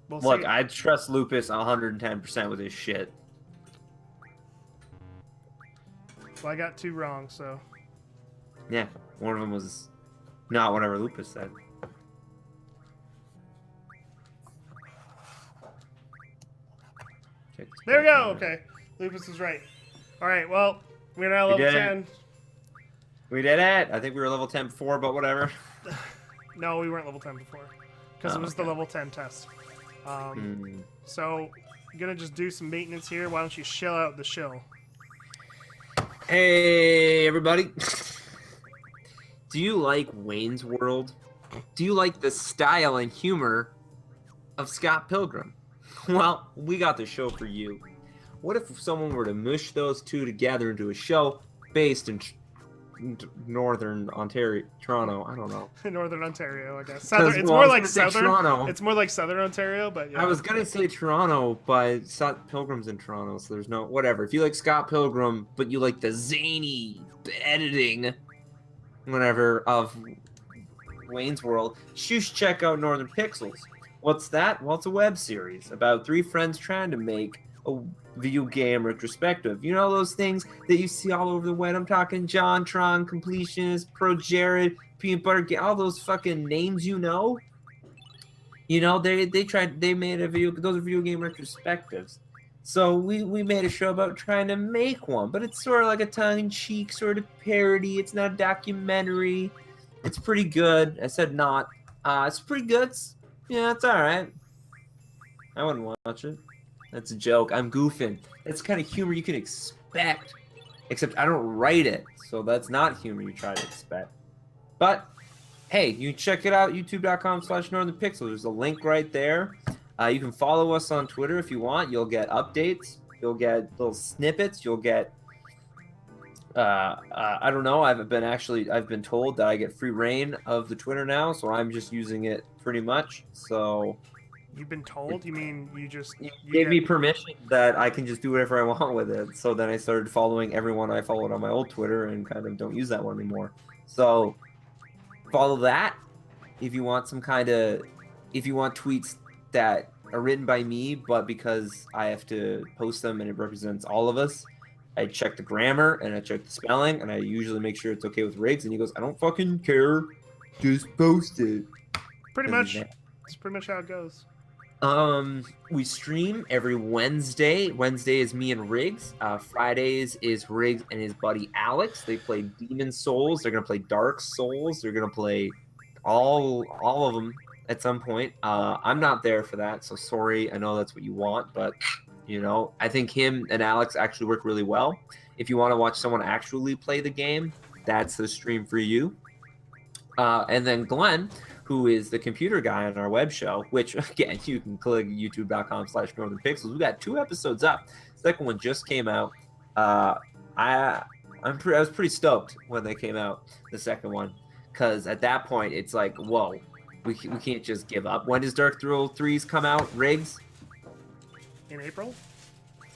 We'll Look, see. I trust Lupus 110% with his shit. Well, I got 2 wrong, so. Yeah, one of them was not whatever Lupus said. There we go. Okay, Lupus is right. All right. Well, we're now level 10. We did it. I think we were level 10 before, but whatever. No, we weren't level 10 before, because it was the level 10 test. So, I'm gonna just do some maintenance here. Why don't you shell out the shill? Hey, everybody. Do you like Wayne's World? Do you like the style and humor of Scott Pilgrim? Well, we got the show for you. What if someone were to mush those two together into a show based in Northern Ontario, Toronto? I don't know. Northern Ontario, I guess. It's more like Southern. Toronto. It's more like Southern Ontario, but yeah. I was gonna say Toronto, but Scott Pilgrim's in Toronto, so there's no whatever. If you like Scott Pilgrim, but you like the zany editing, whatever of Wayne's World, you should check out Northern Pixels. What's that? Well, it's a web series about 3 friends trying to make a video game retrospective. You know those things that you see all over the web? I'm talking John Tron, Completionist, Pro Jared, Peanut Butter, all those fucking names you know. You know, they made those are video game retrospectives. So we made a show about trying to make one, but it's sort of like a tongue-in-cheek sort of parody. It's not a documentary. It's pretty good. I said not. It's pretty good. Yeah, it's all right. I wouldn't watch it. That's a joke. I'm goofing. That's the kind of humor you can expect. Except I don't write it, so that's not humor you try to expect. But hey, you can check it out, youtube.com/northernpixels. There's a link right there. You can follow us on Twitter if you want. You'll get updates. You'll get little snippets. You'll get I don't know. I've been told that I get free reign of the Twitter now, so I'm just using it pretty much. So you've been told? You mean you gave me permission that I can just do whatever I want with it. So then I started following everyone I followed on my old Twitter and kind of don't use that one anymore. So follow that if you want if you want tweets that are written by me, but because I have to post them and it represents all of us, I check the grammar and I check the spelling and I usually make sure it's okay with Riggs, and he goes, I don't fucking care, just post it. Pretty much. That's pretty much how it goes. We stream every Wednesday. Wednesday is me and Riggs. Fridays is Riggs and his buddy Alex. They play Demon Souls. They're gonna play Dark Souls. They're gonna play all of them at some point. I'm not there for that, so sorry. I know that's what you want, but you know, I think him and Alex actually work really well. If you want to watch someone actually play the game, that's the stream for you. And then Glenn, who is the computer guy on our web show, which again, you can click youtube.com/northernpixels. We got 2 episodes up. The second one just came out. I was pretty stoked when they came out, the second one, because at that point it's like, whoa, we can't just give up. When does Dark Thrill 3s come out, Riggs? In April?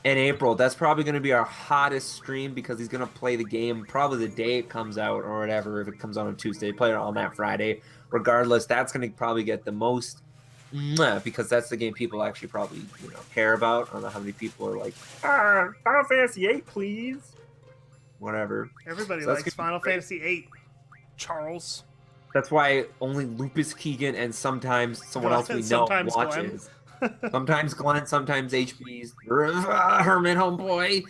In April. That's probably going to be our hottest stream because he's going to play the game probably the day it comes out or whatever. If it comes out on Tuesday, play it on that Friday. Regardless, that's going to probably get the most because that's the game people actually probably care about. I don't know how many people are like, Final Fantasy VIII, please. Whatever. Everybody likes Final Fantasy VIII. Charles. That's why only Lupus Keegan and sometimes someone else we know watches. Sometimes Glenn, sometimes HB's Herman homeboy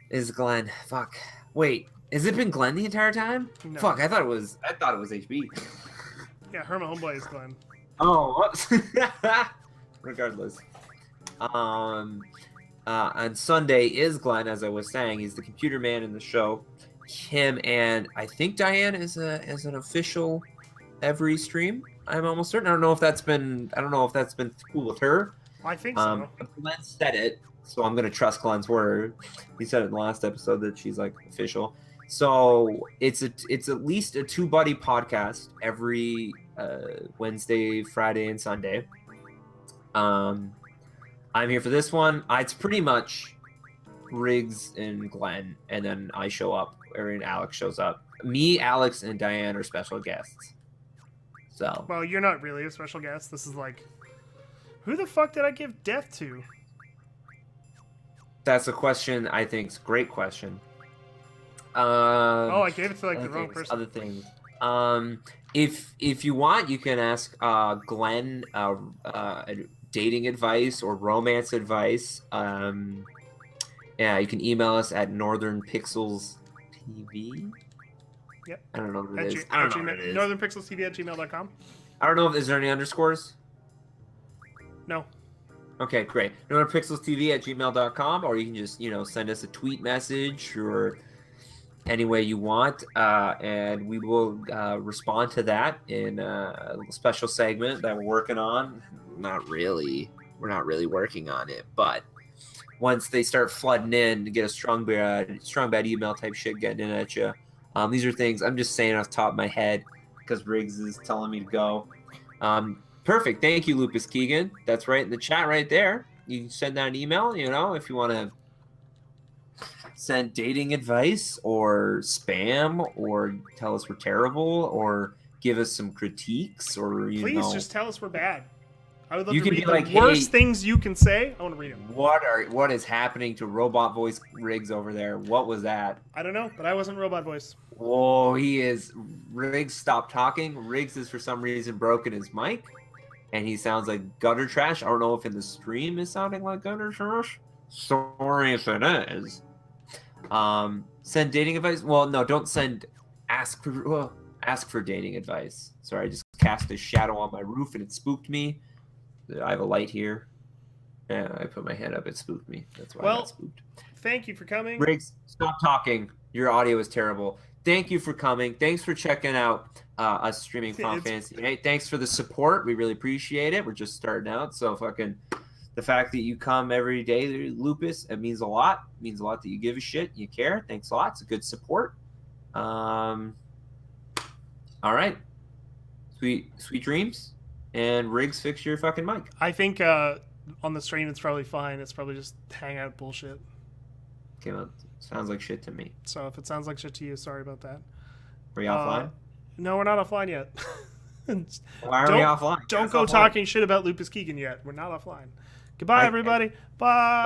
is Glenn. Fuck. Wait, has it been Glenn the entire time? No. Fuck, I thought it was HB. Yeah, Herman homeboy is Glenn. Oh, regardless. On Sunday is Glenn, as I was saying. He's the computer man in the show. Him and I think Diane is an official every stream. I'm almost certain. I don't know if that's been cool with her. I think so. Glenn said it, so I'm gonna trust Glenn's word. He said it in the last episode that she's like official. So it's at least a 2-buddy podcast every Wednesday, Friday, and Sunday. I'm here for this one. It's pretty much Riggs and Glenn, and then I show up, or Alex shows up. Me, Alex, and Diane are special guests. So Well, you're not really a special guest. This is like, who the fuck did I give death to? that's a question. I think it's a great question. Oh, I gave it to like the wrong person. Other things. If you want, you can ask Glenn dating advice or romance advice. Yeah, you can email us at Northern Pixels TV. Yep. I don't know what it is. I don't know what it is. northernpixelstv@gmail.com. I don't know if is there any underscores. No. Okay, great. NorthernPixelsTV@gmail.com, or you can just send us a tweet message or any way you want, and we will respond to that in a little special segment that we're working on. Not really. We're not really working on it, but once they start flooding in to get a strong bad email type shit getting in at you. These are things I'm just saying off the top of my head because Riggs is telling me to go. Perfect. Thank you, Lupus Keegan. That's right in the chat right there. You can send that an email, if you want to send dating advice or spam or tell us we're terrible or give us some critiques or, Please just tell us we're bad. I would love You to can read be like, the worst hey, things you can say. I want to read them. what is happening to robot voice Riggs over there? What was that? I don't know, but I wasn't robot voice. Oh, he is. Riggs stopped talking. Riggs is for some reason broken his mic, and he sounds like gutter trash. I don't know if in the stream is sounding like gutter trash. Sorry if it is. Send dating advice. Well, no, don't send. Ask for dating advice. Sorry, I just cast a shadow on my roof and it spooked me. I have a light here. Yeah, I put my hand up. It spooked me. That's why I got spooked. Thank you for coming. Riggs, stop talking. Your audio is terrible. Thank you for coming. Thanks for checking out us streaming Final Fantasy VIII. Thanks for the support. We really appreciate it. We're just starting out, so the fact that you come every day, Lupus, it means a lot. It means a lot that you give a shit. You care. Thanks a lot. It's a good support. All right. Sweet dreams. And Riggs, fix your fucking mic. I think on the stream it's probably fine. It's probably just hangout bullshit. Okay, well, sounds like shit to me. So if it sounds like shit to you, sorry about that. Are you offline? No, we're not offline yet. Why are we offline? Don't go talking shit about Lupus Keegan yet. We're not offline. Goodbye, everybody. Bye.